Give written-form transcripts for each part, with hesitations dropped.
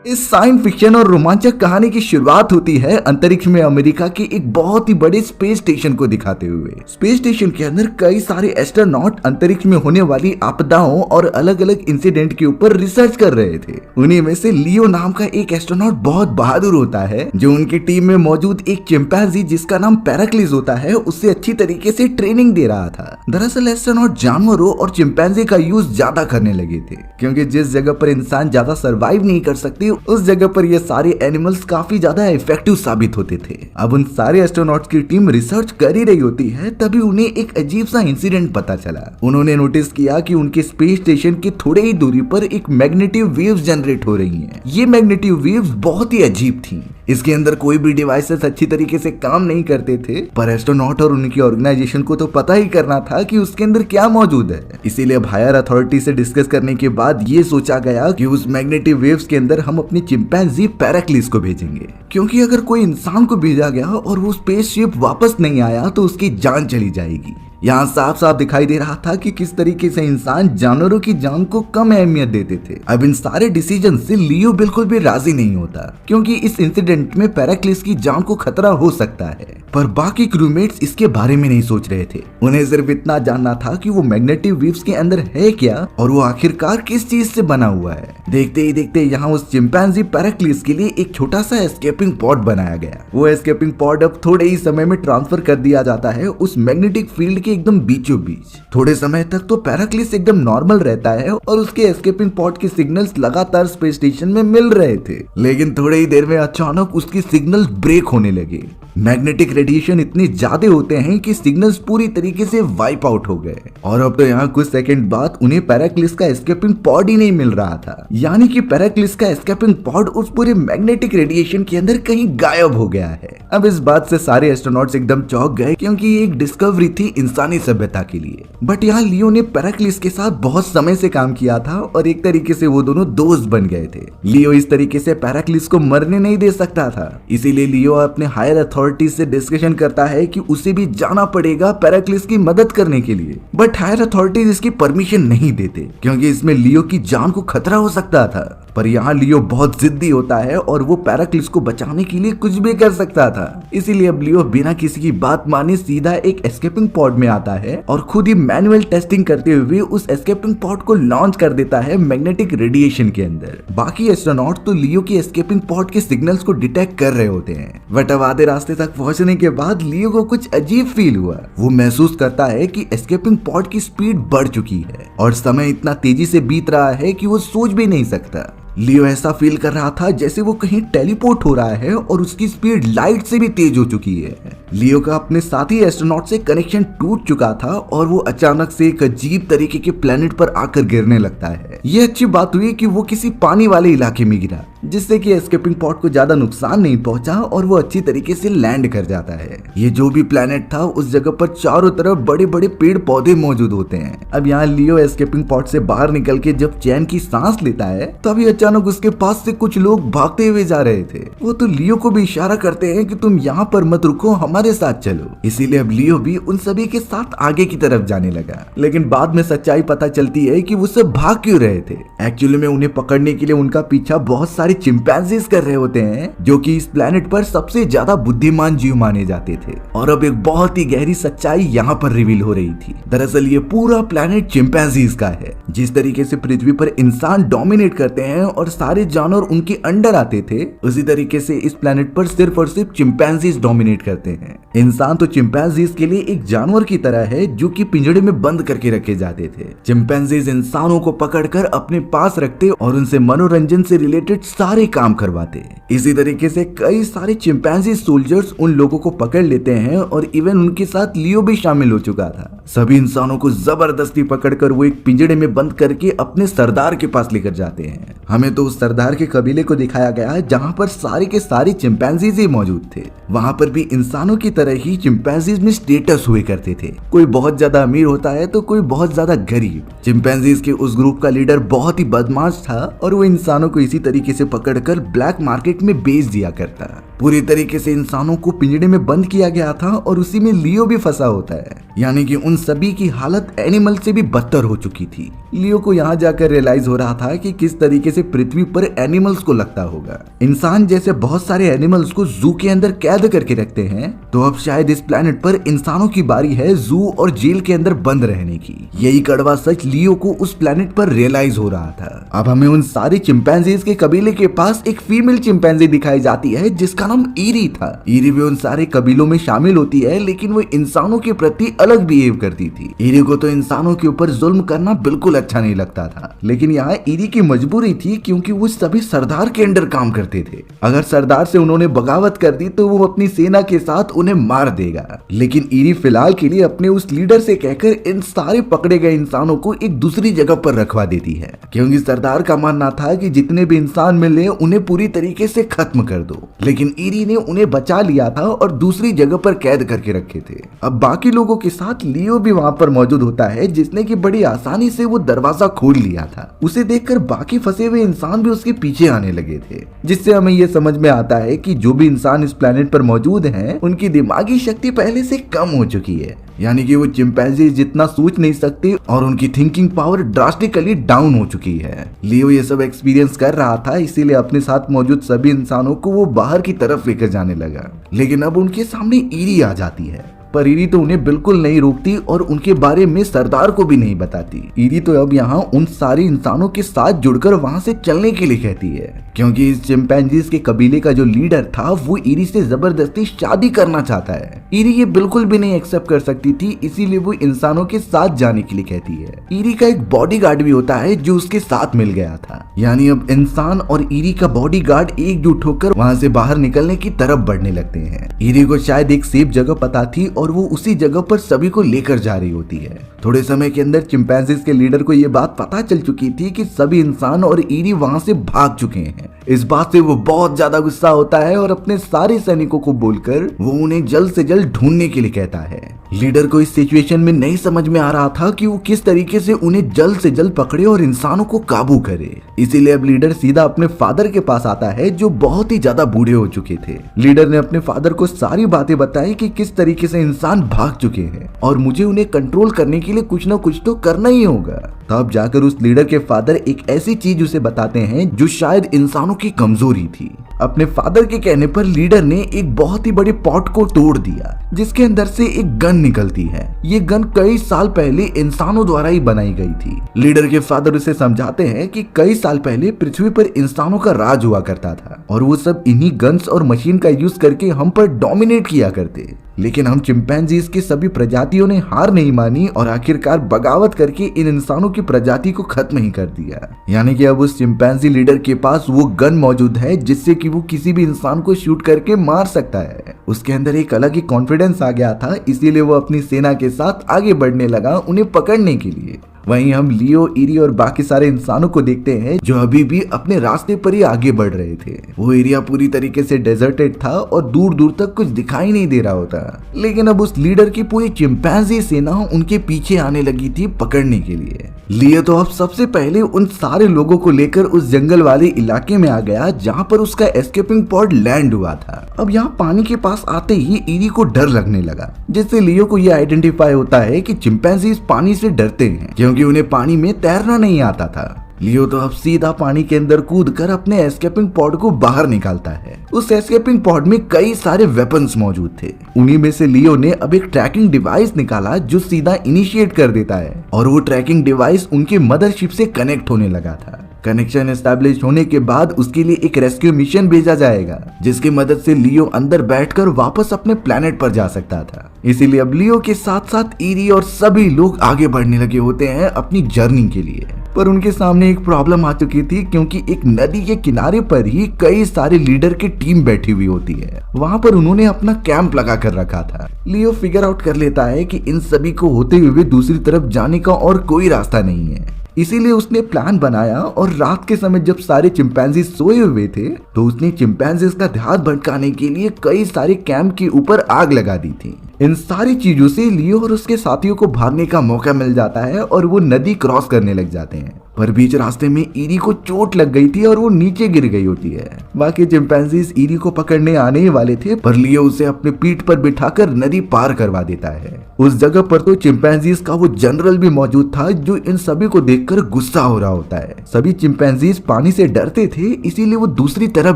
इस science fiction और रोमांचक कहानी की शुरुआत होती है अंतरिक्ष में अमेरिका के एक बहुत ही बड़े स्पेस स्टेशन को दिखाते हुए। स्पेस स्टेशन के अंदर कई सारे एस्ट्रोनॉट अंतरिक्ष में होने वाली आपदाओं और अलग अलग इंसिडेंट के ऊपर रिसर्च कर रहे थे। उन्हीं में से लियो नाम का एक एस्ट्रोनॉट बहुत बहादुर होता है, जो उनकी टीम में मौजूद एक चिंपैंजी जिसका नाम पैराक्लिस होता है उससे अच्छी तरीके से ट्रेनिंग दे रहा था। दरअसल एस्ट्रोनॉट जानवरों और चिंपैंजी का यूज ज्यादा करने लगे थे, क्योंकि जिस जगह पर इंसान ज्यादा सर्वाइव नहीं कर सकते उस जगह पर ये सारे एनिमल्स काफी ज्यादा इफेक्टिव साबित होते थे। अब उन सारे एस्ट्रोनॉट्स की टीम रिसर्च कर ही रही होती है, तभी उन्हें एक अजीब सा इंसिडेंट पता चला। उन्होंने नोटिस किया कि उनके स्पेस स्टेशन की थोड़े ही दूरी पर एक मैग्नेटिक वेव्स जनरेट हो रही हैं। ये मैग्नेटिक वेव्स बहुत ही अजीब थी। इसके अंदर कोई भी डिवाइसेस अच्छी तरीके से काम नहीं करते थे, पर एस्ट्रोनॉट और उनकी ऑर्गेनाइजेशन को तो पता ही करना था कि उसके अंदर क्या मौजूद है। इसीलिए अब हायर अथॉरिटी से डिस्कस करने के बाद ये सोचा गया कि उस मैग्नेटिक वेव्स के अंदर हम अपनी चिंपैंजी पैराक्लिस को भेजेंगे, क्योंकि अगर कोई इंसान को भेजा गया और वो स्पेसशिप वापस नहीं आया तो उसकी जान चली जाएगी। यहाँ साफ साफ दिखाई दे रहा था कि किस तरीके से इंसान जानवरों की जान को कम अहमियत देते थे। अब इन सारे डिसीजन से लियो बिल्कुल भी राजी नहीं होता, क्योंकि इस इंसिडेंट में पैराक्लिस की जान को खतरा हो सकता है। पर बाकी क्रूमेट्स इसके बारे में नहीं सोच रहे थे। उन्हें सिर्फ इतना जानना था कि वो मैग्नेटिक वेव्स के अंदर है क्या और वो आखिरकार किस चीज से बना हुआ है। देखते ही देखते यहाँ उस चिंपैंजी पैराक्लिस के लिए एक छोटा सा एस्केपिंग पॉड बनाया गया। वो एस्केपिंग पॉड अब थोड़े ही समय में ट्रांसफर कर दिया जाता है उस मैग्नेटिक फील्ड एकदम बीचों बीच। थोड़े समय तक तो पैराक्लिस एकदम नॉर्मल रहता है और उसके एस्केपिंग पॉड के सिग्नल्स लगातार स्पेस स्टेशन में मिल रहे थे, लेकिन थोड़े ही देर में अचानक उसकी सिग्नल्स ब्रेक होने लगे। मैग्नेटिक रेडिएशन इतने ज्यादा होते हैं कि सिग्नल्स पूरी तरीके से वाइप आउट हो गए और अब तो यहाँ कुछ सेकंड बाद उन्हें पैराक्लिस का एस्केपिंग पॉड ही नहीं मिल रहा था। यानी कि पैराक्लिस का एस्केपिंग पॉड उस पूरे मैग्नेटिक रेडिएशन के अंदर कहीं गायब हो गया है। अब इस बात से सारे एस्ट्रोनॉट्स एकदम चौंक गए, क्योंकि ये एक डिस्कवरी थी इंसानी सभ्यता के लिए। बट यहाँ लियो ने पैराक्लिस के साथ बहुत समय से काम किया था और एक तरीके से वो दोनों दोस्त बन गए थे। लियो इस तरीके से पैराक्लिस को मरने नहीं दे सकता था, इसीलिए लियो अपने हायर अथॉरिटी से डिस्कशन करता है कि उसे भी जाना पड़ेगा पैराक्लिस की मदद करने के लिए। बट हायर अथॉरिटीज इसकी परमिशन नहीं देते, क्योंकि इसमें लियो की जान को खतरा हो सकता था। पर यहाँ लियो बहुत जिद्दी होता है और वो पैराक्लिस को बचाने के लिए कुछ भी कर सकता था। इसीलिए अब लियो बिना किसी की बात माने सीधा एक एस्केपिंग पॉड में आता है और खुद ही मैनुअल टेस्टिंग करते हुए उस एस्केपिंग पॉड को लॉन्च कर देता है मैग्नेटिक रेडिएशन के अंदर। बाकी एस्ट्रोनॉट तो लियो की एस्केपिंग पॉड के सिग्नल्स को डिटेक्ट कर रहे होते हैं। बट अब आधे रास्ते तक पहुंचने के बाद लियो को कुछ अजीब फील हुआ। वो महसूस करता है कि एस्केपिंग पॉड की स्पीड बढ़ चुकी है और समय इतना तेजी से बीत रहा है कि वो सोच भी नहीं सकता। लियो ऐसा फील कर रहा था जैसे वो कहीं टेलीपोर्ट हो रहा है और उसकी स्पीड लाइट से भी तेज हो चुकी है। लियो का अपने साथी एस्ट्रोनॉट से कनेक्शन टूट चुका था और वो अचानक से एक अजीब तरीके के प्लेनेट पर आकर गिरने लगता है। ये अच्छी बात हुई कि वो किसी पानी वाले इलाके में गिरा, जिससे कि एस्केपिंग पॉड को ज्यादा नुकसान नहीं पहुंचा और वो अच्छी तरीके से लैंड कर जाता है। ये जो भी प्लेनेट था उस जगह पर चारों तरफ बड़े बड़े पेड़ पौधे मौजूद होते हैं। अब यहाँ लियो एस्केपिंग पॉड से बाहर निकल के जब चैन की सांस लेता है तभी अचानक उसके पास से कुछ लोग भागते हुए जा रहे थे। वो तो लियो को भी इशारा करते हैं कि तुम यहाँ पर मत रुको, हमारे साथ चलो। इसीलिए अब लियो भी उन सभी के साथ आगे की तरफ जाने लगा। लेकिन बाद में सच्चाई पता चलती है कि वो सब भाग क्यों रहे थे। एक्चुअली में उन्हें पकड़ने के लिए उनका पीछा बहुत सारे चिंपैंजीज कर रहे होते हैं, जो कि इस प्लेनेट पर सबसे ज्यादा बुद्धिमान जीव माने जाते थे। और अब एक बहुत ही गहरी सच्चाई यहाँ पर रिवील हो रही थी। दरअसल ये पूरा प्लेनेट चिंपैंजीज का है। जिस तरीके से पृथ्वी पर इंसान डोमिनेट करते हैं और सारे जानवर उनके अंडर आते थे, उसी तरीके से इस प्लेनेट पर सिर्फ और सिर्फ चिंपैंजीज डोमिनेट करते हैं। इंसान तो चिंपैंजीज के लिए एक जानवर की तरह है जो कि पिंजड़े में बंद करके रखे जाते थे। चिंपैंजीज इंसानों को पकड़कर अपने पास रखते और उनसे मनोरंजन से रिलेटेड सारे काम करवाते। इसी तरीके से कई सारे चिंपैंजी सोल्जर्स उन लोगों को पकड़ लेते हैं और इवन उनके साथ लियो भी शामिल हो चुका था। सभी इंसानों को जबरदस्ती पकड़कर वो एक पिंजड़े में बंद करके अपने सरदार के पास लेकर जाते हैं। हमें तो उस सरदार के कबीले को दिखाया गया है जहाँ पर सारे के सारे चिंपैंजीज ही मौजूद थे। वहाँ पर भी इंसानों की तरह ही चिंपैंजीज में स्टेटस हुए करते थे। कोई बहुत ज्यादा अमीर होता है तो कोई बहुत ज्यादा गरीब। चिंपैंजीज के उस ग्रुप का लीडर बहुत ही बदमाश था और वो इंसानों को इसी तरीके से पकड़कर ब्लैक मार्केट में बेच दिया करता। पूरी तरीके से इंसानों को पिंजड़े में बंद किया गया था और उसी में लियो भी फंसा होता है। यानी कि उन सभी की हालत एनिमल से भी बदतर हो चुकी थी। लियो को यहाँ जाकर रियलाइज हो रहा था कि किस तरीके से पृथ्वी पर एनिमल्स को लगता होगा। इंसान जैसे बहुत सारे एनिमल्स को जू के अंदर कैद करके रखते हैं, तो अब शायद इस प्लेनेट पर इंसानों की बारी है जू और जेल के अंदर बंद रहने की। यही कड़वा सच लियो को उस प्लेनेट पर रियलाइज हो रहा था। अब हमें उन सारे चिंपैंजीज के कबीले के पास एक फीमेल चिंपैंजी दिखाई जाती है जिसका नाम ईरी था। ईरी भी उन सारे कबीलों में शामिल होती है, लेकिन वो इंसानों के प्रति अलग बिहेव करती थी। ईरी को तो इंसानों के ऊपर जुल्म करना बिल्कुल अच्छा नहीं लगता था, लेकिन यहाँ ईरी की मजबूरी थी क्योंकि वो सभी सरदार के अंडर काम करते थे। अगर सरदार से उन्होंने बगावत कर दी तो वो अपनी सेना के साथ उन्हें मार देगा। लेकिन ईरी फिलहाल के लिए अपने उस लीडर से कहकर इन सारे पकड़े गए इंसानों को एक दूसरी जगह पर रखवा देती है, क्योंकि सरदार का मानना था कि जितने भी इंसान मिले उन्हें पूरी तरीके से खत्म कर दो। लेकिन ईरी ने उन्हें बचा लिया था और दूसरी जगह पर कैद करके रखे थे। अब बाकी लोगों के साथ लियो भी वहाँ पर मौजूद होता है, जिसने की बड़ी आसानी से वो दरवाजा खोल लिया था। उसे देखकर बाकी फंसे हुए इंसान भी उसके पीछे आने लगे थे, जिससे हमें ये समझ में आता है कि जो भी इंसान इस प्लेनेट पर मौजूद हैं, उनकी दिमागी शक्ति पहले से कम हो चुकी है। यानी कि वो चिंपैंजी जितना सोच नहीं सकते और उनकी थिंकिंग पावर ड्रास्टिकली डाउन हो चुकी है। लियो ये सब एक्सपीरियंस कर रहा था, इसीलिए अपने साथ मौजूद सभी इंसानों को वो बाहर की तरफ लेकर जाने लगा। लेकिन अब उनके सामने ईरी आ जाती है, पर ईरी तो उन्हें बिल्कुल नहीं रोकती और उनके बारे में सरदार को भी नहीं बताती। ईरी तो अब यहाँ उन सारे इंसानों के साथ जुड़कर वहाँ से चलने के लिए कहती है, क्योंकि इस चिंपैंजीज के कबीले का जो लीडर था वो ईरी से जबरदस्ती शादी करना चाहता है। ईरी ये बिल्कुल भी नहीं एक्सेप्ट कर सकती थी, इसीलिए वो इंसानों के साथ जाने के लिए कहती है। ईरी का एक बॉडीगार्ड भी होता है जो उसके साथ मिल गया था। यानी अब इंसान और ईरी का बॉडीगार्ड एकजुट होकर वहाँ से बाहर निकलने की तरफ बढ़ने लगते हैं। ईरी को शायद एक सेफ जगह पता थी और वो उसी जगह पर सभी को लेकर जा रही होती है। थोड़े समय के अंदर चिंपैंजीज के लीडर को ये बात पता चल चुकी थी कि सभी इंसान और ईरी वहां से भाग चुके हैं। इस बात से वो बहुत ज्यादा गुस्सा होता है और अपने सारे सैनिकों को बोलकर वो उन्हें जल्द से जल्द ढूंढने के लिए कहता है। लीडर को इस सिचुएशन में नहीं समझ में आ रहा था कि वो किस तरीके से उन्हें जल्द से जल्द पकड़े और इंसानों को काबू करे। इसीलिए अब लीडर सीधा अपने फादर के पास आता है जो बहुत ही ज्यादा बूढ़े हो चुके थे। लीडर ने अपने फादर को सारी बातें बताई कि किस तरीके से इंसान भाग चुके हैं और मुझे उन्हें कंट्रोल करने के लिए कुछ ना कुछ तो करना ही होगा। तब जाकर उस लीडर के फादर एक ऐसी चीज उसे बताते हैं जो शायद इंसानों की कमजोरी थी। अपने फादर के कहने पर लीडर ने एक बहुत ही बड़े पॉट को तोड़ दिया जिसके अंदर से एक गन निकलती है। ये गन कई साल पहले इंसानों द्वारा ही बनाई गई थी। लीडर के फादर उसे समझाते हैं कि कई साल पहले पृथ्वी पर इंसानों का राज हुआ करता था और वो सब इन्हीं गन्स और मशीन का यूज करके हम पर डोमिनेट किया करते। लेकिन हम चिंपैंजीज की सभी प्रजातियों ने हार नहीं मानी और आखिरकार बगावत करके इन इंसानों की प्रजाति को खत्म ही कर दिया। यानी कि अब उस चिंपैंजी लीडर के पास वो गन मौजूद है जिससे कि वो किसी भी इंसान को शूट करके मार सकता है। उसके अंदर एक अलग ही कॉन्फिडेंस आ गया था, इसीलिए वो अपनी सेना के साथ आगे बढ़ने लगा उन्हें पकड़ने के लिए। वहीं हम लियो, ईरी और बाकी सारे इंसानों को देखते हैं जो अभी भी अपने रास्ते पर ही आगे बढ़ रहे थे। वो एरिया पूरी तरीके से डेजर्टेड था और दूर दूर तक कुछ दिखाई नहीं दे रहा होता। लेकिन अब उस लीडर की पूरी चिंपैंजी सेना उनके पीछे आने लगी थी पकड़ने के लिए। लियो तो अब सबसे पहले उन सारे लोगों को लेकर उस जंगल वाले इलाके में आ गया जहाँ पर उसका एस्केपिंग पॉड लैंड हुआ था। अब यहाँ पानी के पास आते ही ईरी को डर लगने लगा, जिससे लियो को यह आइडेंटिफाई होता है कि चिंपैंजीज पानी से डरते हैं क्योंकि उन्हें पानी में तैरना नहीं आता था। लियो तो अब सीधा पानी के अंदर कूदकर अपने एस्केपिंग पॉड को बाहर निकालता है। उस एस्केपिंग पॉड में कई सारे वेपन्स मौजूद थे। उन्हीं में से लियो ने अब एक ट्रैकिंग डिवाइस निकाला जो सीधा इनिशिएट कर देता है और वो ट्रैकिंग डिवाइस उनके मदरशिप से कनेक्ट होने लगा था। कनेक्शन एस्टैब्लिश होने के बाद उसके लिए एक रेस्क्यू मिशन भेजा जाएगा जिसकी मदद से लियो अंदर बैठकर वापस अपने प्लेनेट पर जा सकता था। इसीलिए अब लियो के साथ साथ ईरी और सभी लोग आगे बढ़ने लगे होते हैं अपनी जर्नी के लिए। पर उनके सामने एक प्रॉब्लम आ चुकी थी क्योंकि एक नदी के किनारे पर ही कई सारे लीडर की टीम बैठी हुई होती है। वहाँ पर उन्होंने अपना कैंप लगा कर रखा था। लियो फिगर आउट कर लेता है कि इन सभी को होते हुए दूसरी तरफ जाने का और कोई रास्ता नहीं है। इसीलिए उसने प्लान बनाया और रात के समय जब सारे चिंपैंजी सोए हुए थे तो उसने चिंपैंजीज का ध्यान भटकाने के लिए कई सारे कैंप के ऊपर आग लगा दी थी। इन सारी चीजों से लियो और उसके साथियों को भागने का मौका मिल जाता है और वो नदी क्रॉस करने लग जाते हैं। पर बीच रास्ते में ईरी को चोट लग गई थी और वो नीचे गिर गई होती है। बाकी चिंपैंजीज ईरी को पकड़ने आने ही वाले थे, पर लियो उसे अपने पीठ पर बिठाकर नदी पार करवा देता है। उस जगह पर तो चिंपैंजीज का वो जनरल भी मौजूद था, जो इन सभी को देखकर गुस्सा हो रहा होता है। सभी चिंपैंजीज पानी से डरते थे, इसीलिए वो दूसरी तरफ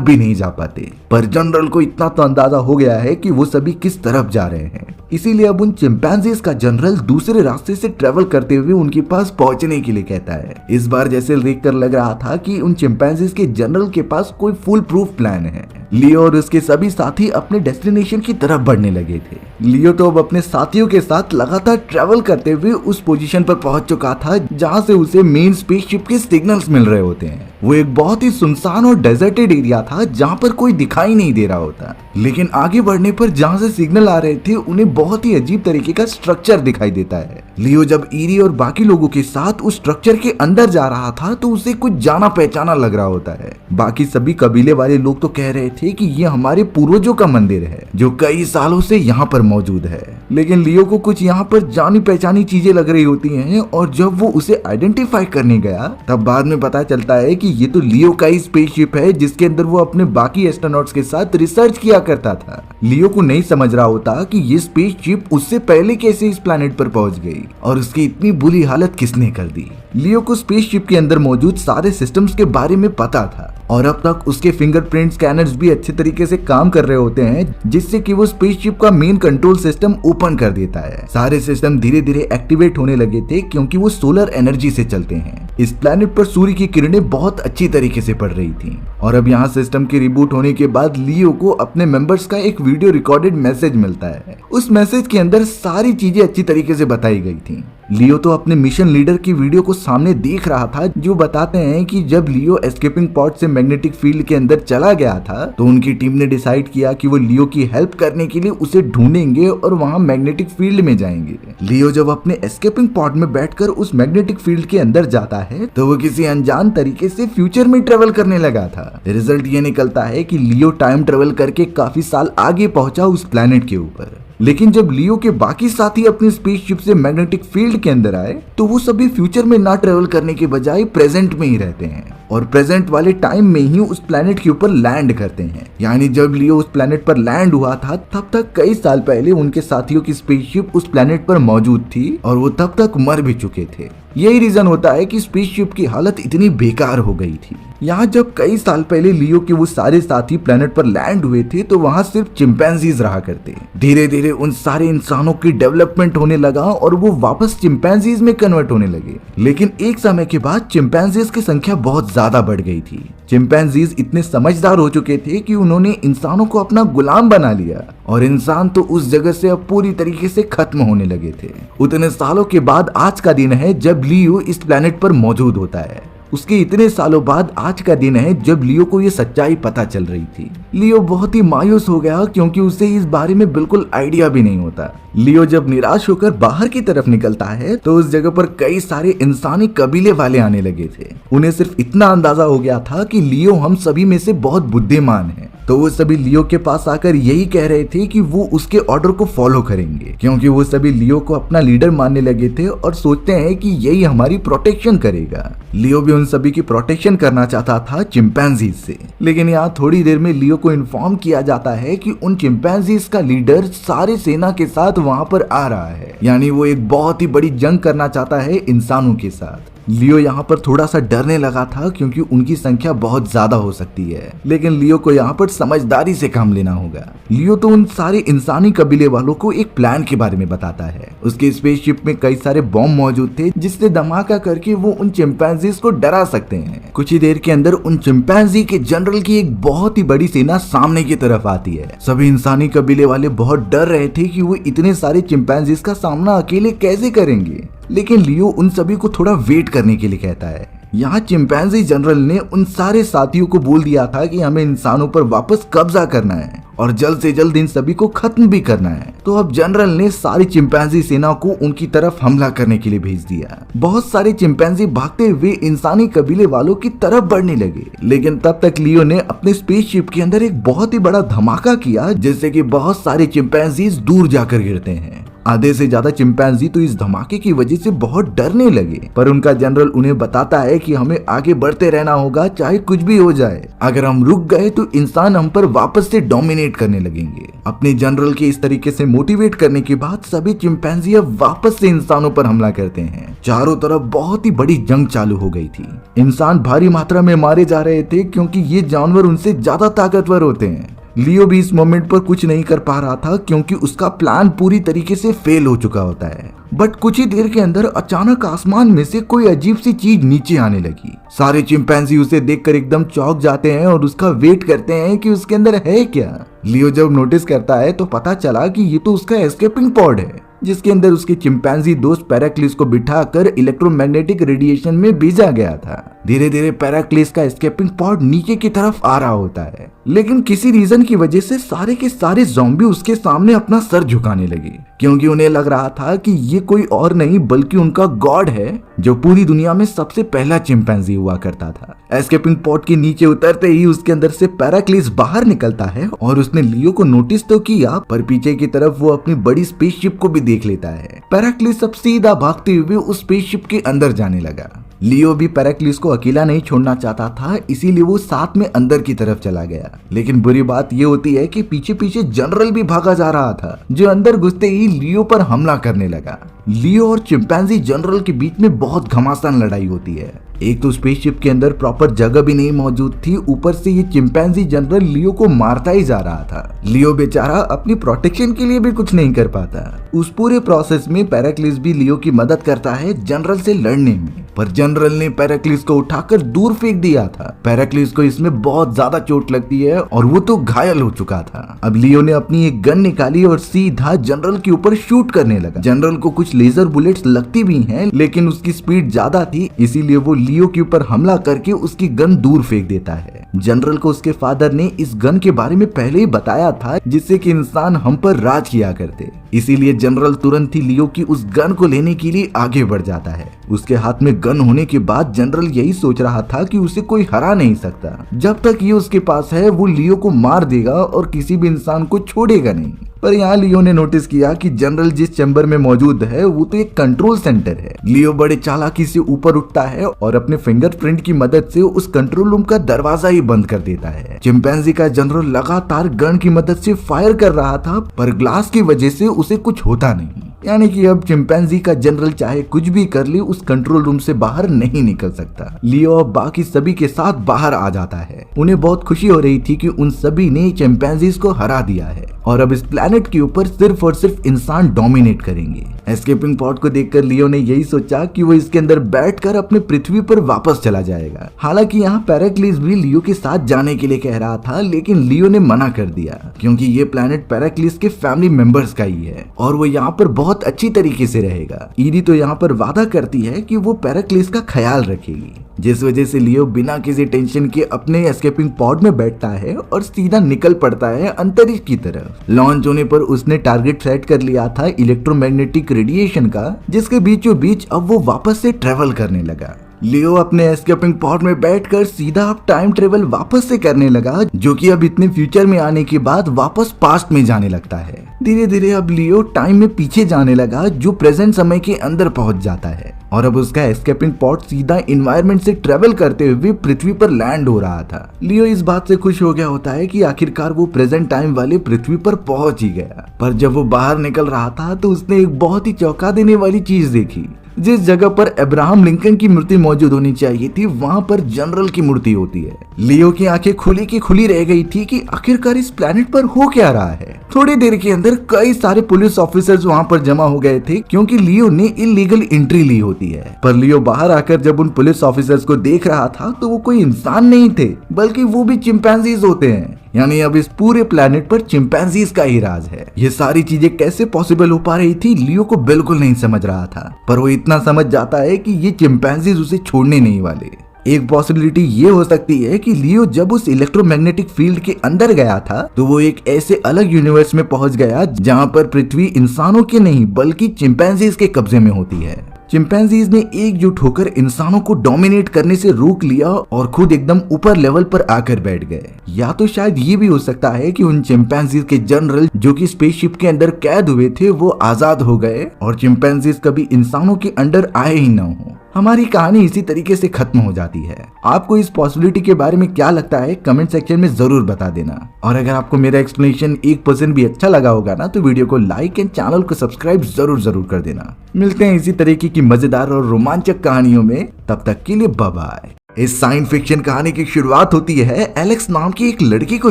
भी नहीं जा पाते। पर जनरल को इतना तो अंदाजा हो गया है कि वो सभी किस तरफ जा रहे हैं, इसीलिए अब उन चिंपैंजीज का जनरल दूसरे रास्ते से ट्रेवल करते हुए उनके पास पहुंचने के लिए कहता है। इस बार जैसे देखकर लग रहा था कि उन चिंपैंजीज के जनरल के पास कोई फुल प्रूफ प्लान है। लियो और उसके सभी साथी अपने डेस्टिनेशन की तरफ बढ़ने लगे थे। लियो तो अब अपने साथियों के साथ लगातार ट्रेवल करते हुए उस पोजीशन पर पहुंच चुका था जहां से उसे मेन स्पेसशिप के सिग्नल्स मिल रहे होते हैं। वो एक बहुत ही सुनसान और डेजर्टेड एरिया था जहां पर कोई दिखाई नहीं दे रहा होता, लेकिन आगे बढ़ने पर जहां से सिग्नल आ रहे थे उन्हें बहुत ही अजीब तरीके का स्ट्रक्चर दिखाई देता है। लियो जब ईरी और बाकी लोगों के साथ उस स्ट्रक्चर के अंदर जा रहा था तो उसे कुछ जाना पहचाना लग रहा होता है। बाकी सभी कबीले वाले लोग तो कह रहे थे कि ये हमारे पूर्वजों का मंदिर है जो कई सालों से यहाँ पर मौजूद है, लेकिन लियो को कुछ यहाँ पर जानी पहचानी चीजें लग रही होती हैं और जब वो उसे आइडेंटिफाई करने गया तब बाद में पता चलता है कि ये तो लियो का ही स्पेसशिप है जिसके अंदर वो अपने बाकी एस्ट्रोनॉट्स के साथ रिसर्च किया करता था। लियो को नहीं समझ रहा होता कि ये स्पेसशिप उससे पहले कैसे इस प्लैनेट पर पहुंच गई और उसकी इतनी बुरी हालत किसने कर दी। लियो को स्पेसशिप के अंदर मौजूद सारे सिस्टम्स के बारे में पता था और अब तक उसके फिंगरप्रिंट स्कैनर्स भी अच्छे तरीके से काम कर रहे होते हैं, जिससे कि वो स्पेसशिप का मेन कंट्रोल सिस्टम ओपन कर देता है। सारे सिस्टम धीरे धीरे एक्टिवेट होने लगे थे क्योंकि वो सोलर एनर्जी से चलते हैं। इस प्लैनेट पर सूर्य की किरणें बहुत अच्छी तरीके से पड़ रही थी और अब यहाँ सिस्टम के रिबूट होने के बाद लियो को अपने मेंबर्स का एक वीडियो रिकॉर्डेड मैसेज मिलता है। उस मैसेज के अंदर सारी चीजें अच्छी तरीके से बताई गई थी। लियो तो अपने मिशन लीडर की वीडियो को सामने देख रहा था जो बताते हैं कि जब लियो एस्केपिंग पॉड से मैग्नेटिक फील्ड के अंदर चला गया था तो उनकी टीम ने डिसाइड किया कि वो लियो की हेल्प करने के लिए उसे ढूंढेंगे और वहां मैग्नेटिक फील्ड में जाएंगे। लियो जब अपने एस्केपिंग पॉड में बैठकर उस मैग्नेटिक फील्ड के अंदर जाता है तो वो किसी अनजान तरीके से फ्यूचर में ट्रेवल करने लगा था। रिजल्ट ये निकलता है कि लियो टाइम ट्रेवल करके काफी साल आगे पहुंचा उस प्लैनेट के ऊपर। लेकिन जब लियो के बाकी साथी अपनी स्पेसशिप से मैग्नेटिक फील्ड के अंदर आए तो वो सभी फ्यूचर में ना ट्रेवल करने के बजाय प्रेजेंट में ही रहते हैं और प्रेजेंट वाले टाइम में ही उस प्लैनेट के ऊपर लैंड करते हैं। यानी जब लियो उस प्लैनेट पर लैंड हुआ था तब तक कई साल पहले उनके साथियों की स्पेसशिप उस प्लैनेट पर मौजूद थी और वो तब तक मर भी चुके थे। यही रीजन होता है कि स्पेसशिप की हालत इतनी बेकार हो गई थी। यहाँ जब कई साल पहले लियो के वो सारे साथी प्लैनेट पर लैंड हुए थे तो वहाँ सिर्फ चिंपैंजीज रहा करते। धीरे धीरे उन सारे इंसानों की डेवलपमेंट होने लगा और वो वापस चिंपैंजीज में कन्वर्ट होने लगे। लेकिन एक समय के बाद चिंपैंजीज की संख्या बहुत ज्यादा बढ़ गई थी। चिंपैंजीज इतने समझदार हो चुके थे कि उन्होंने इंसानों को अपना गुलाम बना लिया और इंसान तो उस जगह से अब पूरी तरीके से खत्म होने लगे थे। उतने सालों के बाद आज का दिन है जब लियो इस प्लैनेट पर मौजूद होता है। उसके इतने सालों बाद आज का दिन है जब लियो को ये सच्चाई पता चल रही थी। लियो बहुत ही मायूस हो गया क्योंकि उसे इस बारे में बिल्कुल आइडिया भी नहीं होता। लियो जब निराश होकर बाहर की तरफ निकलता है तो उस जगह पर कई सारे इंसानी कबीले वाले आने लगे थे। उन्हें सिर्फ इतना अंदाजा हो गया था कि लियो हम सभी में से बहुत बुद्धिमान है, तो वो सभी लियो के पास आकर यही कह रहे थे कि वो उसके ऑर्डर को फॉलो करेंगे क्योंकि वो सभी लियो को अपना लीडर मानने लगे थे और सोचते हैं कि यही हमारी प्रोटेक्शन करेगा। लियो भी उन सभी की प्रोटेक्शन करना चाहता था चिंपैंजीज से, लेकिन यहाँ थोड़ी देर में लियो को इन्फॉर्म किया जाता है कि उन चिंपैंजीज का लीडर सारे सेना के साथ वहां पर आ रहा है। यानी वो एक बहुत ही बड़ी जंग करना चाहता है इंसानों के साथ। लियो यहाँ पर थोड़ा सा डरने लगा था क्योंकि उनकी संख्या बहुत ज्यादा हो सकती है, लेकिन लियो को यहाँ पर समझदारी से काम लेना होगा। लियो तो उन सारे इंसानी कबीले वालों को एक प्लान के बारे में बताता है। उसके स्पेसशिप में कई सारे बॉम्ब मौजूद थे जिससे धमाका करके वो उन चिंपैंजीज को डरा सकते हैं। कुछ ही देर के अंदर उन चिंपैंजी के जनरल की एक बहुत ही बड़ी सेना सामने की तरफ आती है। सभी इंसानी कबीले वाले बहुत डर रहे थे कि वो इतने सारे चिंपैंजीज का सामना अकेले कैसे करेंगे, लेकिन लियो उन सभी को थोड़ा वेट करने के लिए कहता है। यहाँ चिंपैंजी जनरल ने उन सारे साथियों को बोल दिया था कि हमें इंसानों पर वापस कब्जा करना है और जल्द से जल्द इन सभी को खत्म भी करना है। तो अब जनरल ने सारी चिंपैंजी सेना को उनकी तरफ हमला करने के लिए भेज दिया। बहुत सारे चिंपैंजी भागते हुए इंसानी कबीले वालों की तरफ बढ़ने लगे, लेकिन तब तक लियो ने अपने स्पेसशिप के अंदर एक बहुत ही बड़ा धमाका किया, जिससे कि बहुत सारे चिंपैंजीज दूर जाकर गिरते हैं। आधे से ज्यादा चिंपैंजी तो इस धमाके की वजह से बहुत डरने लगे, पर उनका जनरल उन्हें बताता है कि हमें आगे बढ़ते रहना होगा, चाहे कुछ भी हो जाए। अगर हम रुक गए तो इंसान हम पर वापस से डोमिनेट करने लगेंगे। अपने जनरल के इस तरीके से मोटिवेट करने के बाद सभी चिंपैंजी अब वापस से इंसानों पर हमला करते हैं। चारों तरफ बहुत ही बड़ी जंग चालू हो गई थी। इंसान भारी मात्रा में मारे जा रहे थे, क्योंकि ये जानवर उनसे ज्यादा ताकतवर होते हैं। लियो भी इस मोमेंट पर कुछ नहीं कर पा रहा था, क्योंकि उसका प्लान पूरी तरीके से फेल हो चुका होता है। बट कुछ ही देर के अंदर अचानक आसमान में से कोई अजीब सी चीज नीचे आने लगी। सारे चिंपैंजी उसे देखकर एकदम चौंक जाते हैं और उसका वेट करते हैं कि उसके अंदर है क्या। लियो जब नोटिस करता है तो पता चला कि ये तो उसका एस्केपिंग पॉड है, जिसके अंदर उसके चिंपैंजी दोस्त पैराक्लिस को बिठाकर इलेक्ट्रोमैग्नेटिक रेडिएशन में भेजा गया था। धीरे धीरे पैराक्लिस का एस्केपिंग पॉड नीचे की तरफ आ रहा होता है, लेकिन किसी रीजन की वजह से सारे के सारे ज़ॉम्बी उसके सामने अपना सर झुकाने लगे, क्योंकि उन्हें लग रहा था कि ये कोई और नहीं बल्कि उनका गॉड है, जो पूरी दुनिया में सबसे पहला चिंपैंजी हुआ करता था। एस्केपिंग पॉड के नीचे उतरते ही उसके अंदर से पैराक्लिस बाहर निकलता है और उसने लियो को नोटिस तो किया, पर पीछे की तरफ वो अपनी बड़ी स्पेसशिप को भी देख लेता है। पैराक्लिस अब सीधा भागते हुए उस स्पेसशिप के अंदर जाने लगा। लियो भी पैराक्लिस को अकेला नहीं छोड़ना चाहता था, इसीलिए वो साथ में अंदर की तरफ चला गया। लेकिन बुरी बात ये होती है कि पीछे पीछे जनरल भी भागा जा रहा था, जो अंदर घुसते ही लियो पर हमला करने लगा। लियो और चिंपैंजी जनरल के बीच में बहुत घमासान लड़ाई होती है। एक तो स्पेसशिप के अंदर प्रॉपर जगह भी नहीं मौजूद थी, ऊपर से ये चिंपैंजी जनरल लियो को मारता ही जा रहा था। लियो बेचारा अपनी प्रोटेक्शन के लिए भी कुछ नहीं कर पाता। उस पूरे प्रोसेस में पैराक्लिस भी लियो की मदद करता है जनरल से लड़ने में, पर जनरल ने पैराक्लिस को उठाकर दूर फेंक दिया था। पैराक्लिस को इसमें बहुत ज्यादा चोट लगती है और वो तो घायल हो चुका था। अब लियो ने अपनी एक गन निकाली और सीधा जनरल के ऊपर शूट करने लगा। जनरल को कुछ लेजर बुलेट्स लगती भी हैं, लेकिन उसकी स्पीड ज्यादा थी, इसीलिए वो लियो के ऊपर हमला करके उसकी गन दूर फेंक देता है। जनरल को उसके फादर ने इस गन के बारे में पहले ही बताया था, जिससे कि इंसान हम पर राज किया करते, इसीलिए जनरल तुरंत ही लियो की उस गन को लेने के लिए आगे बढ़ जाता है। उसके हाथ में गन होने के बाद जनरल यही सोच रहा था कि उसे कोई हरा नहीं सकता। जब तक ये उसके पास है वो लियो को मार देगा और किसी भी इंसान को छोड़ेगा नहीं। पर यहाँ लियो ने नोटिस किया कि जनरल जिस चैम्बर में मौजूद है वो तो एक कंट्रोल सेंटर है। लियो बड़े चालाकी से ऊपर उठता है और अपने फिंगरप्रिंट की मदद से उस कंट्रोल रूम का दरवाजा ही बंद कर देता है। चिंपैंजी का जनरल लगातार गन की मदद से फायर कर रहा था, पर ग्लास की वजह से उसे कुछ होता नहीं। यानी कि अब चिंपैंजी का जनरल चाहे कुछ भी कर ले, उस कंट्रोल रूम से बाहर नहीं निकल सकता। लियो अब बाकी सभी के साथ बाहर आ जाता है। उन्हें बहुत खुशी हो रही थी कि उन सभी ने चिंपैंजीज को हरा दिया है और अब इस प्लेनेट के ऊपर सिर्फ और सिर्फ इंसान डोमिनेट करेंगे। एस्केपिंग पॉड को देखकर लियो ने यही सोचा कि वो इसके अंदर बैठकर अपने पृथ्वी पर वापस चला जाएगा। हालांकि यहाँ पैराक्लिस भी लियो के साथ जाने के लिए कह रहा था, लेकिन लियो ने मना कर दिया, क्योंकि ये प्लेनेट पैराक्लिस के फैमिली मेंबर्स का ही है और वो यहाँ पर बहुत अच्छी तरीके से रहेगा। ईडी तो यहाँ पर वादा करती है कि वो पैराक्लिस का ख्याल रखेगी, जिस वजह से लियो बिना किसी टेंशन के अपने एस्केपिंग पॉड में बैठता है और सीधा निकल पड़ता है अंतरिक्ष की तरफ। लॉन्च होने पर उसने टारगेट सेट कर लिया था इलेक्ट्रोमैग्नेटिक रेडिएशन का, जिसके बीचों बीच अब वो वापस से ट्रेवल करने लगा। लियो अपने एस्केपिंग पॉड में बैठकर सीधा अब टाइम ट्रेवल वापस से करने लगा, जो कि अब इतने फ्यूचर में आने के बाद वापस पास्ट में जाने लगता है। धीरे धीरे अब लियो टाइम में पीछे जाने लगा, जो प्रेजेंट समय के अंदर पहुंच जाता है और अब उसका एस्केपिंग पॉड सीधा एनवायरनमेंट से ट्रेवल करते हुए पृथ्वी पर लैंड हो रहा था। लियो इस बात से खुश हो गया होता है कि आखिरकार वो प्रेजेंट टाइम वाले पृथ्वी पर पहुंच ही गया। पर जब वो बाहर निकल रहा था तो उसने एक बहुत ही चौंका देने वाली चीज देखी। जिस जगह पर अब्राहम लिंकन की मूर्ति मौजूद होनी चाहिए थी, वहां पर जनरल की मूर्ति होती है। लियो की आंखें खुली की खुली रह गई थी कि आखिरकार इस प्लेनेट पर हो क्या रहा है। थोड़ी देर के अंदर कई सारे पुलिस ऑफिसर्स वहां पर जमा हो गए थे, क्योंकि लियो ने इलीगल एंट्री ली होती है। पर लियो बाहर आकर जब उन पुलिस ऑफिसर्स को देख रहा था तो वो कोई इंसान नहीं थे, बल्कि वो भी चिंपैंजीज होते हैं। यानी अब इस पूरे प्लेनेट पर चिंपैंजीज का ही राज है। ये सारी चीजें कैसे पॉसिबल हो पा रही थी, लियो को बिल्कुल नहीं समझ रहा था, पर वो इतना समझ जाता है कि ये चिंपैंजीज उसे छोड़ने नहीं वाले। एक पॉसिबिलिटी ये हो सकती है कि लियो जब उस इलेक्ट्रोमैग्नेटिक फील्ड के अंदर गया था तो वो एक ऐसे अलग यूनिवर्स में पहुंच गया जहां पर पृथ्वी इंसानों के नहीं बल्कि चिंपैंजीज के कब्जे में होती है। चिंपैंजीज ने एकजुट होकर इंसानों को डोमिनेट करने से रोक लिया और खुद एकदम ऊपर लेवल पर आकर बैठ गए। या तो शायद ये भी हो सकता है कि उन चिंपैंजीज के जनरल जो कि स्पेसशिप के अंदर कैद हुए थे वो आजाद हो गए और चिंपैंजीज कभी इंसानों के अंडर आए ही न हो। हमारी कहानी इसी तरीके से खत्म हो जाती है। आपको इस पॉसिबिलिटी के बारे में क्या लगता है कमेंट सेक्शन में जरूर बता देना। और अगर आपको मेरा एक्सप्लेनेशन 1% भी अच्छा लगा होगा ना तो वीडियो को लाइक एंड चैनल को सब्सक्राइब जरूर कर देना। मिलते हैं इसी तरीके की मजेदार और रोमांचक कहानियों में, तब तक के लिए बाय बाय। इस साइंस फिक्शन कहानी की शुरुआत होती है एलेक्स नाम की एक लड़की को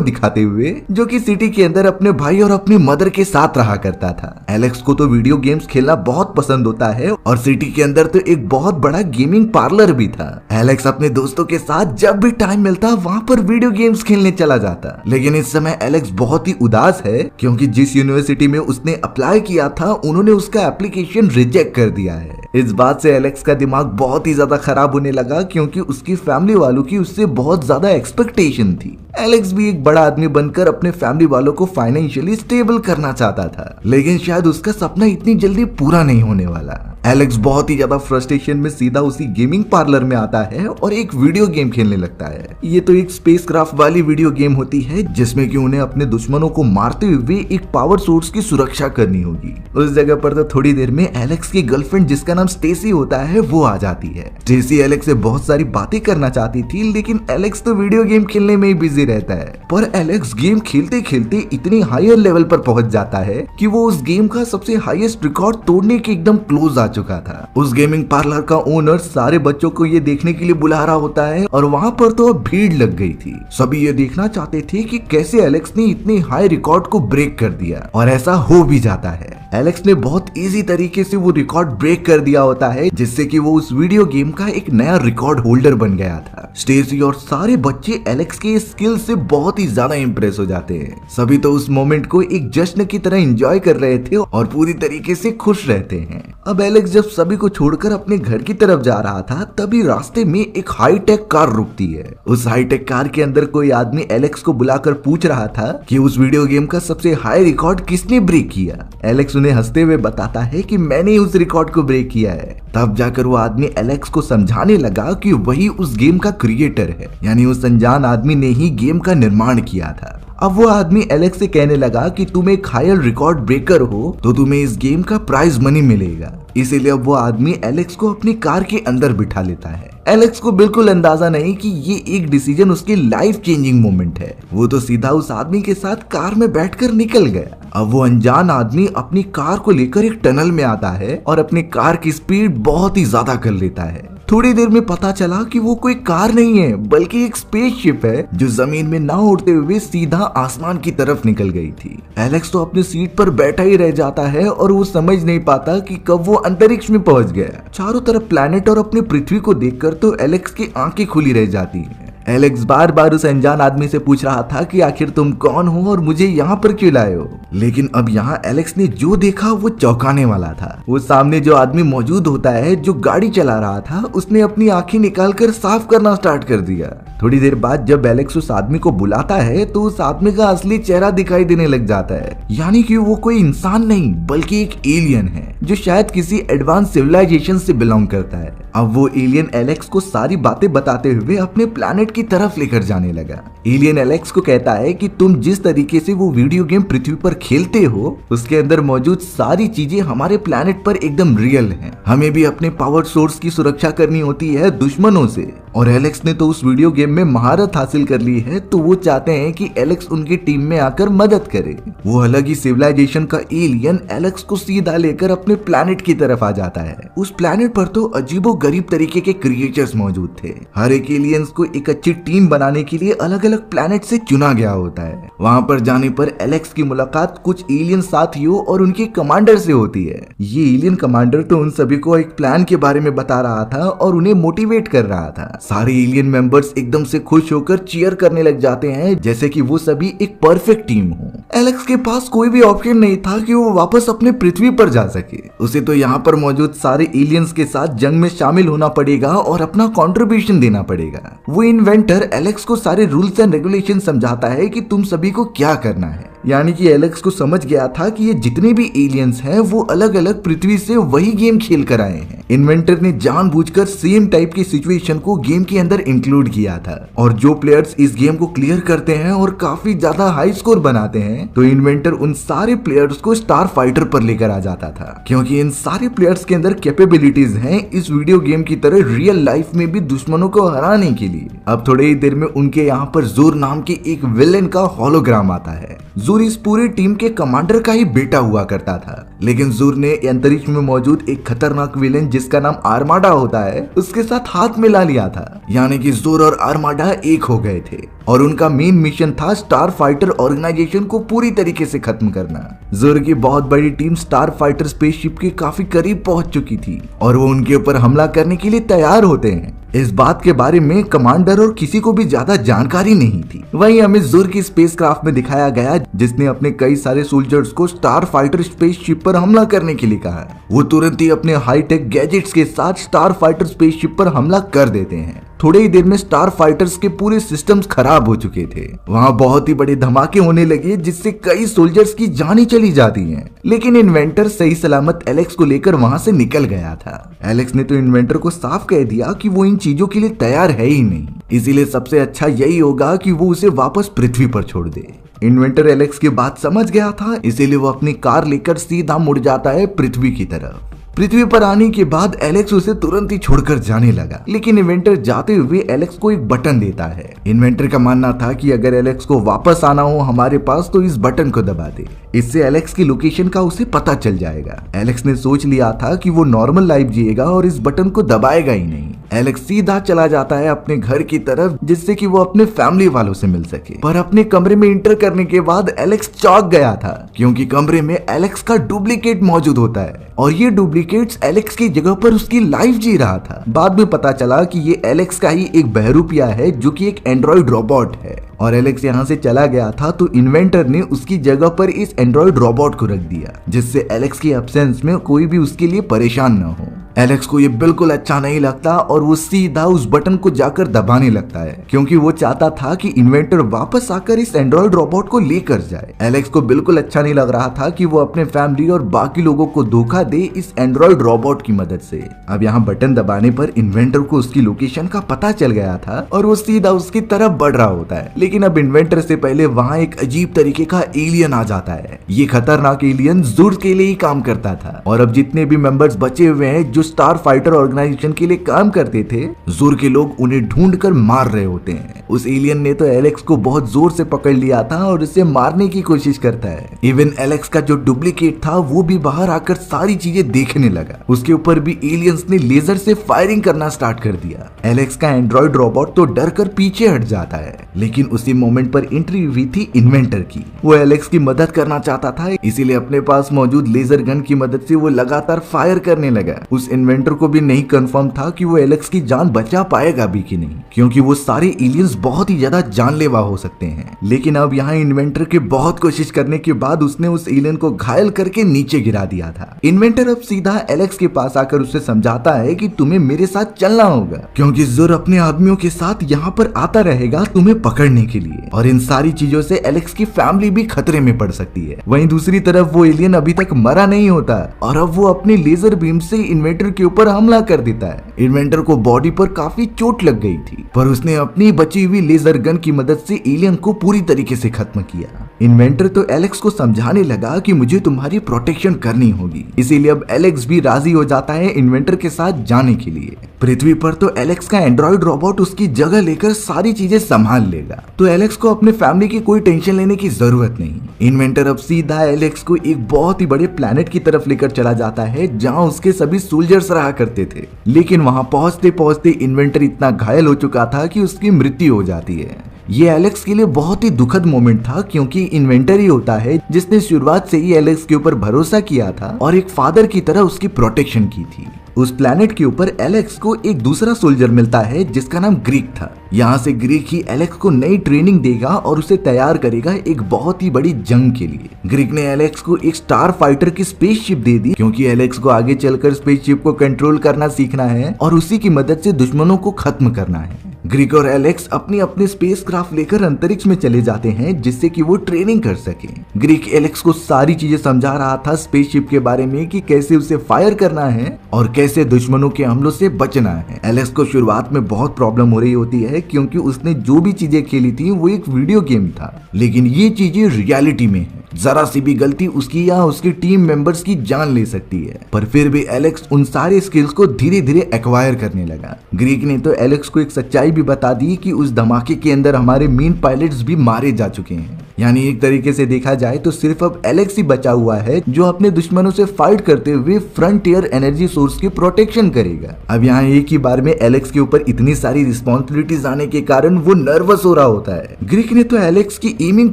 दिखाते हुए जो कि सिटी के अंदर अपने भाई और अपनी मदर के साथ रहा करता था। एलेक्स को तो वीडियो गेम्स खेलना बहुत पसंद होता है और सिटी के अंदर तो एक बहुत बड़ा गेमिंग पार्लर भी था। एलेक्स अपने दोस्तों के साथ जब भी टाइम मिलता वहाँ पर वीडियो गेम्स खेलने चला जाता। लेकिन इस समय एलेक्स बहुत ही उदास है क्योंकि जिस यूनिवर्सिटी में उसने अप्लाई किया था उन्होंने उसका एप्लीकेशन रिजेक्ट कर दिया है। इस बात से एलेक्स का दिमाग बहुत ही ज्यादा खराब होने लगा क्योंकि उसकी फैमिली वालों की उससे बहुत ज्यादा एक्सपेक्टेशन थी। एलेक्स भी एक बड़ा आदमी बनकर अपने फैमिली वालों को फाइनेंशियली स्टेबल करना चाहता था, लेकिन शायद उसका सपना इतनी जल्दी पूरा नहीं होने वाला। एलेक्स बहुत ही ज्यादा फ्रस्ट्रेशन में सीधा उसी गेमिंग पार्लर में आता है और एक वीडियो गेम खेलने लगता है। ये तो एक स्पेसक्राफ्ट वाली वीडियो गेम होती है जिसमें कि उन्हें अपने दुश्मनों को मारते हुए एक पावर सोर्स की सुरक्षा करनी होगी। उस जगह पर तो थोड़ी देर में एलेक्स की गर्लफ्रेंड जिसका नाम स्टेसी होता है वो आ जाती है। स्टेसी एलेक्स से बहुत सारी बातें करना चाहती थी लेकिन एलेक्स तो वीडियो गेम खेलने में ही बिजी रहता है। पर एलेक्स गेम खेलते खेलते इतनी हायर लेवल पर पहुंच जाता है कि वो उस गेम का सबसे हाईएस्ट रिकॉर्ड तोड़ने के एकदम क्लोज आ चुका था। उस गेमिंग पार्लर का ओनर सारे बच्चों को ये देखने के लिए बुला रहा होता है और वहाँ पर तो अब भीड़ लग गई थी। सभी ये देखना चाहते थे कि कैसे एलेक्स ने इतने हाई रिकॉर्ड को ब्रेक कर दिया और ऐसा हो भी जाता है। एलेक्स ने बहुत इजी तरीके से वो रिकॉर्ड ब्रेक कर दिया होता है जिससे कि वो उस वीडियो गेम का एक नया रिकॉर्ड होल्डर बन गया था। स्टेसी और सारे बच्चे एलेक्स के स्किल से बहुत ही ज्यादा इंप्रेस हो जाते हैं। सभी तो उस मोमेंट को एक जश्न की तरह एंजॉय कर रहे थे और पूरी तरीके से खुश रहते हैं। अब एलेक्स जब सभी को छोड़कर अपने घर की तरफ जा रहा था तभी रास्ते में एक हाईटेक कार रुकती है। उस हाईटेक कार के अंदर कोई आदमी एलेक्स को बुलाकर पूछ रहा था कि उस वीडियो गेम का सबसे हाई रिकॉर्ड किसने ब्रेक किया। एलेक्स उन्हें हंसते हुए बताता है कि मैंने उस रिकॉर्ड को ब्रेक किया है। तब जाकर वो आदमी एलेक्स को समझाने लगा कि वही उस गेम का क्रिएटर है, यानी उस अनजान आदमी ने ही गेम का निर्माण किया था। अब वो आदमी एलेक्स से कहने लगा कि तुम एक हायर रिकॉर्ड ब्रेकर हो तो तुम्हें इस गेम का प्राइज मनी मिलेगा। इसीलिए अब वो आदमी एलेक्स को अपनी कार के अंदर बिठा लेता है। एलेक्स को बिल्कुल अंदाजा नहीं कि ये एक डिसीजन उसकी लाइफ चेंजिंग मोमेंट है। वो तो सीधा उस आदमी के साथ कार में बैठकर निकल गया। अब वो अनजान आदमी अपनी कार को लेकर एक टनल में आता है और अपनी कार की स्पीड बहुत ही ज्यादा कर लेता है। थोड़ी देर में पता चला कि वो कोई कार नहीं है बल्कि एक स्पेसशिप है जो जमीन में ना उड़ते हुए सीधा आसमान की तरफ निकल गई थी। एलेक्स तो अपनी सीट पर बैठा ही रह जाता है और वो समझ नहीं पाता कि कब वो अंतरिक्ष में पहुंच गया। चारों तरफ प्लैनेट और अपनी पृथ्वी को देखकर तो एलेक्स की आंखें खुली रह जाती हैं। एलेक्स बार बार उस अनजान आदमी से पूछ रहा था कि आखिर तुम कौन हो और मुझे यहाँ पर क्यों लाए हो। लेकिन अब यहाँ एलेक्स ने जो देखा वो चौंकाने वाला था। वो सामने जो आदमी मौजूद होता है जो गाड़ी चला रहा था उसने अपनी आंखें निकालकर साफ करना स्टार्ट कर दिया। थोड़ी देर बाद जब एलेक्स उस आदमी को बुलाता है तो उस आदमी का असली चेहरा दिखाई देने लग जाता है, यानी कि वो कोई इंसान नहीं बल्कि एक एलियन है जो शायद किसी एडवांस सिविलाइजेशन से बिलोंग करता है। अब वो एलियन एलेक्स को सारी बातें बताते हुए अपने प्लैनेट की तरफ लेकर जाने लगा। एलियन एलेक्स को कहता है कि तुम जिस तरीके से वो वीडियो गेम पृथ्वी पर खेलते हो उसके अंदर मौजूद सारी चीजें हमारे प्लैनेट पर एकदम रियल हैं। हमें भी अपने पावर सोर्स की सुरक्षा करनी होती है दुश्मनों से। और एलेक्स ने तो उस वीडियो गेम में महारत हासिल कर ली है तो वो चाहते हैं कि एलेक्स उनकी टीम में आकर मदद करे। वो अलग ही सिविलाइजेशन का एलियन एलेक्स को सीधा लेकर अपने प्लैनेट की तरफ आ जाता है। उस प्लैनेट पर तो अजीबो गरीब तरीके के क्रिएचर्स मौजूद थे। हर एक एलियंस को एक अच्छी टीम बनाने के लिए अलग अलग प्लैनेट से चुना गया होता है। वहाँ पर जाने पर एलेक्स की मुलाकात कुछ एलियन साथियों और उनके कमांडर से होती है। ये एलियन कमांडर तो उन सभी को एक प्लान के बारे में बता रहा था और उन्हें मोटिवेट कर रहा था। सारे एलियन मेंबर्स एकदम से खुश होकर चीयर करने लग जाते हैं जैसे कि वो सभी एक परफेक्ट टीम हो। एलेक्स के पास कोई भी ऑप्शन नहीं था कि वो वापस अपने पृथ्वी पर जा सके। उसे तो यहाँ पर मौजूद सारे एलियंस के साथ जंग में शामिल होना पड़ेगा और अपना कंट्रीब्यूशन देना पड़ेगा। वो इन्वेंटर एलेक्स को सारे रूल्स एंड रेगुलेशन समझाता है कि तुम सभी को क्या करना है। यानी कि एलेक्स को समझ गया था कि ये जितने भी एलियंस हैं वो अलग अलग पृथ्वी से वही गेम खेल कर आए हैं। इन्वेंटर ने जानबूझकर सेम टाइप की सिचुएशन को गेम के अंदर इंक्लूड किया था और जो प्लेयर्स इस गेम को क्लियर करते हैं और काफी ज्यादा हाई स्कोर बनाते हैं तो इन्वेंटर उन सारे प्लेयर्स को स्टार फाइटर पर लेकर आ जाता था, क्योंकि इन सारे प्लेयर्स के अंदर कैपेबिलिटीज हैं इस वीडियो गेम की तरह रियल लाइफ में भी दुश्मनों को हराने के लिए। अब थोड़ी ही देर में उनके यहाँ पर जोर नाम के एक विलेन का होलोग्राम आता है। जोर इस पूरी टीम के कमांडर का ही बेटा हुआ करता था, लेकिन जोर ने अंतरिक्ष में मौजूद एक खतरनाक विलेन जिसका नाम आर्माडा होता है उसके साथ हाथ मिला लिया था। यानी कि जोर और आर्माडा एक हो गए थे और उनका मेन मिशन था स्टार फाइटर ऑर्गेनाइजेशन को पूरी तरीके से खत्म करना। जोर की बहुत बड़ी टीम स्टार फाइटर स्पेसशिप के काफी करीब पहुंच चुकी थी और वो उनके ऊपर हमला करने के लिए तैयार होते हैं। इस बात के बारे में कमांडर और किसी को भी ज्यादा जानकारी नहीं थी। वहीं हमें जोर की स्पेसक्राफ्ट में दिखाया गया जिसने अपने कई सारे सोल्जर्स को स्टार फाइटर स्पेसशिप पर हमला करने के लिए कहा। वो तुरंत ही अपने हाईटेक गैजेट्स के साथ स्टार फाइटर स्पेसशिप पर हमला कर देते हैं। थोड़ी ही देर में स्टार फाइटर्स के पूरे सिस्टम्स खराब हो चुके थे। वहाँ बहुत ही बड़े धमाके होने लगे जिससे कई सोल्जर्स की जानें चली जाती हैं। लेकिन इन्वेंटर सही सलामत एलेक्स को लेकर वहाँ से निकल गया था। एलेक्स ने तो इन्वेंटर को साफ कह दिया कि वो इन चीजों के लिए तैयार है ही नहीं, इसीलिए सबसे अच्छा यही होगा कि वो उसे वापस पृथ्वी पर छोड़ दे। इन्वेंटर एलेक्स की बात समझ गया था, इसीलिए वो अपनी कार लेकर सीधा मुड़ जाता है पृथ्वी की तरफ। पृथ्वी पर आने के बाद एलेक्स उसे तुरंत ही छोड़कर जाने लगा, लेकिन इन्वेंटर जाते हुए एलेक्स को एक बटन देता है। इन्वेंटर का मानना था कि अगर एलेक्स को वापस आना हो हमारे पास तो इस बटन को दबा दे, इससे एलेक्स की लोकेशन का उसे पता चल जाएगा। एलेक्स ने सोच लिया था कि वो नॉर्मल लाइफ जिएगा और इस बटन को दबाएगा ही नहीं। एलेक्स सीधा चला जाता है अपने घर की तरफ जिससे कि वो अपने फैमिली वालों से मिल सके। पर अपने कमरे में इंटर करने के बाद एलेक्स चौंक गया था, क्योंकि कमरे में एलेक्स का डुप्लीकेट मौजूद होता है और ये डुप्लीकेट्स एलेक्स की जगह पर उसकी लाइफ जी रहा था। बाद में पता चला कि ये एलेक्स का ही एक बहरूपिया है जो कि एक एंड्रॉइड रोबोट है और एलेक्स यहाँ से चला गया था तो इन्वेंटर ने उसकी जगह पर इस एंड्रॉइड रोबोट को रख दिया, जिससे एलेक्स की एब्सेंस में कोई भी उसके लिए परेशान न हो। एलेक्स को ये बिल्कुल अच्छा नहीं लगता और वो सीधा उस बटन को जाकर दबाने लगता है, क्योंकि वो चाहता था कि इन्वेंटर वापस आकर इस एंड्रॉइड रोबोट को लेकर जाए। एलेक्स को बिल्कुल अच्छा नहीं लग रहा था कि वो अपने फैमिली और बाकी लोगों को धोखा दे इस एंड्रॉइड रोबोट की मदद से। अब यहाँ बटन दबाने पर इन्वेंटर को उसकी लोकेशन का पता चल गया था और वो सीधा उसकी तरफ बढ़ रहा होता है, लेकिन अब इन्वेंटर से पहले वहाँ एक अजीब तरीके का एलियन आ जाता है। ये खतरनाक एलियन जोर के लिए ही काम करता था और अब जितने भी मेंबर्स बचे हुए हैं जो स्टार फाइटर ऑर्गेनाइजेशन के लिए काम करते थे, जोर के लोग उन्हें ढूंढ कर मार रहे होते हैं। उस एलियन ने तो एलेक्स को बहुत जोर से पकड़ लिया था और उसे मारने की कोशिश करता है। इवन एलेक्स का जो डुप्लीकेट था वो भी बाहर आकर सारी चीजें देखने लगा। उसके ऊपर भी एलियंस ने लेजर से फायरिंग करना स्टार्ट कर दिया। एलेक्स का एंड्रॉइड रोबोट तो डर कर पीछे हट जाता है, लेकिन उसी मोमेंट पर एंट्री हुई थी इन्वेंटर की। वो एलेक्स की मदद करना चाहता था, इसीलिए अपने पास मौजूद लेजर गन की मदद से वो लगातार फायर करने लगा। उस इन्वेंटर को भी नहीं कंफर्म था कि वो एलेक्स की जान बचा पाएगा भी कि नहीं, क्योंकि वो सारे एलियंस बहुत ही ज्यादा जानलेवा हो सकते हैं। लेकिन अब यहाँ इन्वेंटर के बहुत कोशिश करने के बाद उसने उस एलियन को घायल करके नीचे गिरा दिया था। इन्वेंटर अब सीधा एलेक्स के पास आकर उसे समझाता है कि तुम्हें मेरे साथ चलना होगा, क्योंकि जोर अपने आदमियों के साथ यहाँ पर आता रहेगा तुम्हें पकड़ने के लिए, और इन सारी चीजों से एलेक्स की फैमिली भी खतरे में पड़ सकती है। वहीं दूसरी तरफ वो एलियन अभी तक मरा नहीं होता और अब वो अपने लेजर बीम से इन्वेंटर के ऊपर हमला कर देता है। इन्वेंटर को बॉडी पर काफी चोट लग गई थी, पर उसने अपनी बची हुई लेजर गन की मदद से एलियन को पूरी तरीके से खत्म किया। इन्वेंटर तो एलेक्स को समझाने लगा कि मुझे तुम्हारी प्रोटेक्शन करनी होगी, इसीलिए अब एलेक्स भी राजी हो जाता है इन्वेंटर के साथ जाने के लिए। पृथ्वी पर तो एलेक्स का एंड्रॉइड रोबोट उसकी जगह लेकर सारी चीजें संभाल लेगा, तो एलेक्स को अपने फैमिली की कोई टेंशन लेने की जरूरत नहीं। इन्वेंटर अब सीधा एलेक्स को एक बहुत ही बड़े प्लेनेट की तरफ लेकर चला जाता है जहां उसके सभी सोल्जर्स रहा करते थे। लेकिन वहां पहुंचते पहुंचते इन्वेंटर इतना घायल हो चुका था कि उसकी मृत्यु हो जाती है। ये एलेक्स के लिए बहुत ही दुखद मोमेंट था, क्योंकि इन्वेंटर ही होता है जिसने शुरुआत से ही एलेक्स के ऊपर भरोसा किया था और एक फादर की तरह उसकी प्रोटेक्शन की थी। उस प्लेनेट के ऊपर एलेक्स को एक दूसरा सोल्जर मिलता है जिसका नाम ग्रीक था। यहाँ से ग्रीक ही एलेक्स को नई ट्रेनिंग देगा और उसे तैयार करेगा एक बहुत ही बड़ी जंग के लिए। ग्रीक ने एलेक्स को एक स्टार फाइटर की स्पेसशिप दे दी क्योंकि एलेक्स को आगे चलकर स्पेसशिप को कंट्रोल करना सीखना है और उसी की मदद से दुश्मनों को खत्म करना है। ग्रीक और एलेक्स अपनी अपनी स्पेसक्राफ्ट लेकर अंतरिक्ष में चले जाते हैं जिससे कि वो ट्रेनिंग कर सके। ग्रीक एलेक्स को सारी चीजें समझा रहा था स्पेसशिप के बारे में कि कैसे उसे फायर करना है और कैसे दुश्मनों के हमलों से बचना है। एलेक्स को शुरुआत में बहुत प्रॉब्लम हो रही होती है क्योंकि उसने जो भी चीजें खेली थी वो एक वीडियो गेम था, लेकिन ये चीजें रियलिटी में है। जरा सी भी गलती उसकी या उसकी टीम मेंबर्स की जान ले सकती है, पर फिर भी एलेक्स उन सारे स्किल्स को धीरे धीरे एक्वायर करने लगा। ग्रीक ने तो एलेक्स को एक सच्चाई भी बता दी कि उस धमाके के अंदर हमारे मेन पायलट्स भी मारे जा चुके हैं। यानी एक तरीके से देखा जाए तो सिर्फ अब एलेक्स ही बचा हुआ है जो अपने दुश्मनों से फाइट करते हुए फ्रंटियर एनर्जी सोर्स की प्रोटेक्शन करेगा। अब यहाँ एक ही बार में एलेक्स के ऊपर इतनी सारी रिस्पॉन्सिबिलिटीज आने के कारण वो नर्वस हो रहा होता है। ग्रीक ने तो एलेक्स की एमिंग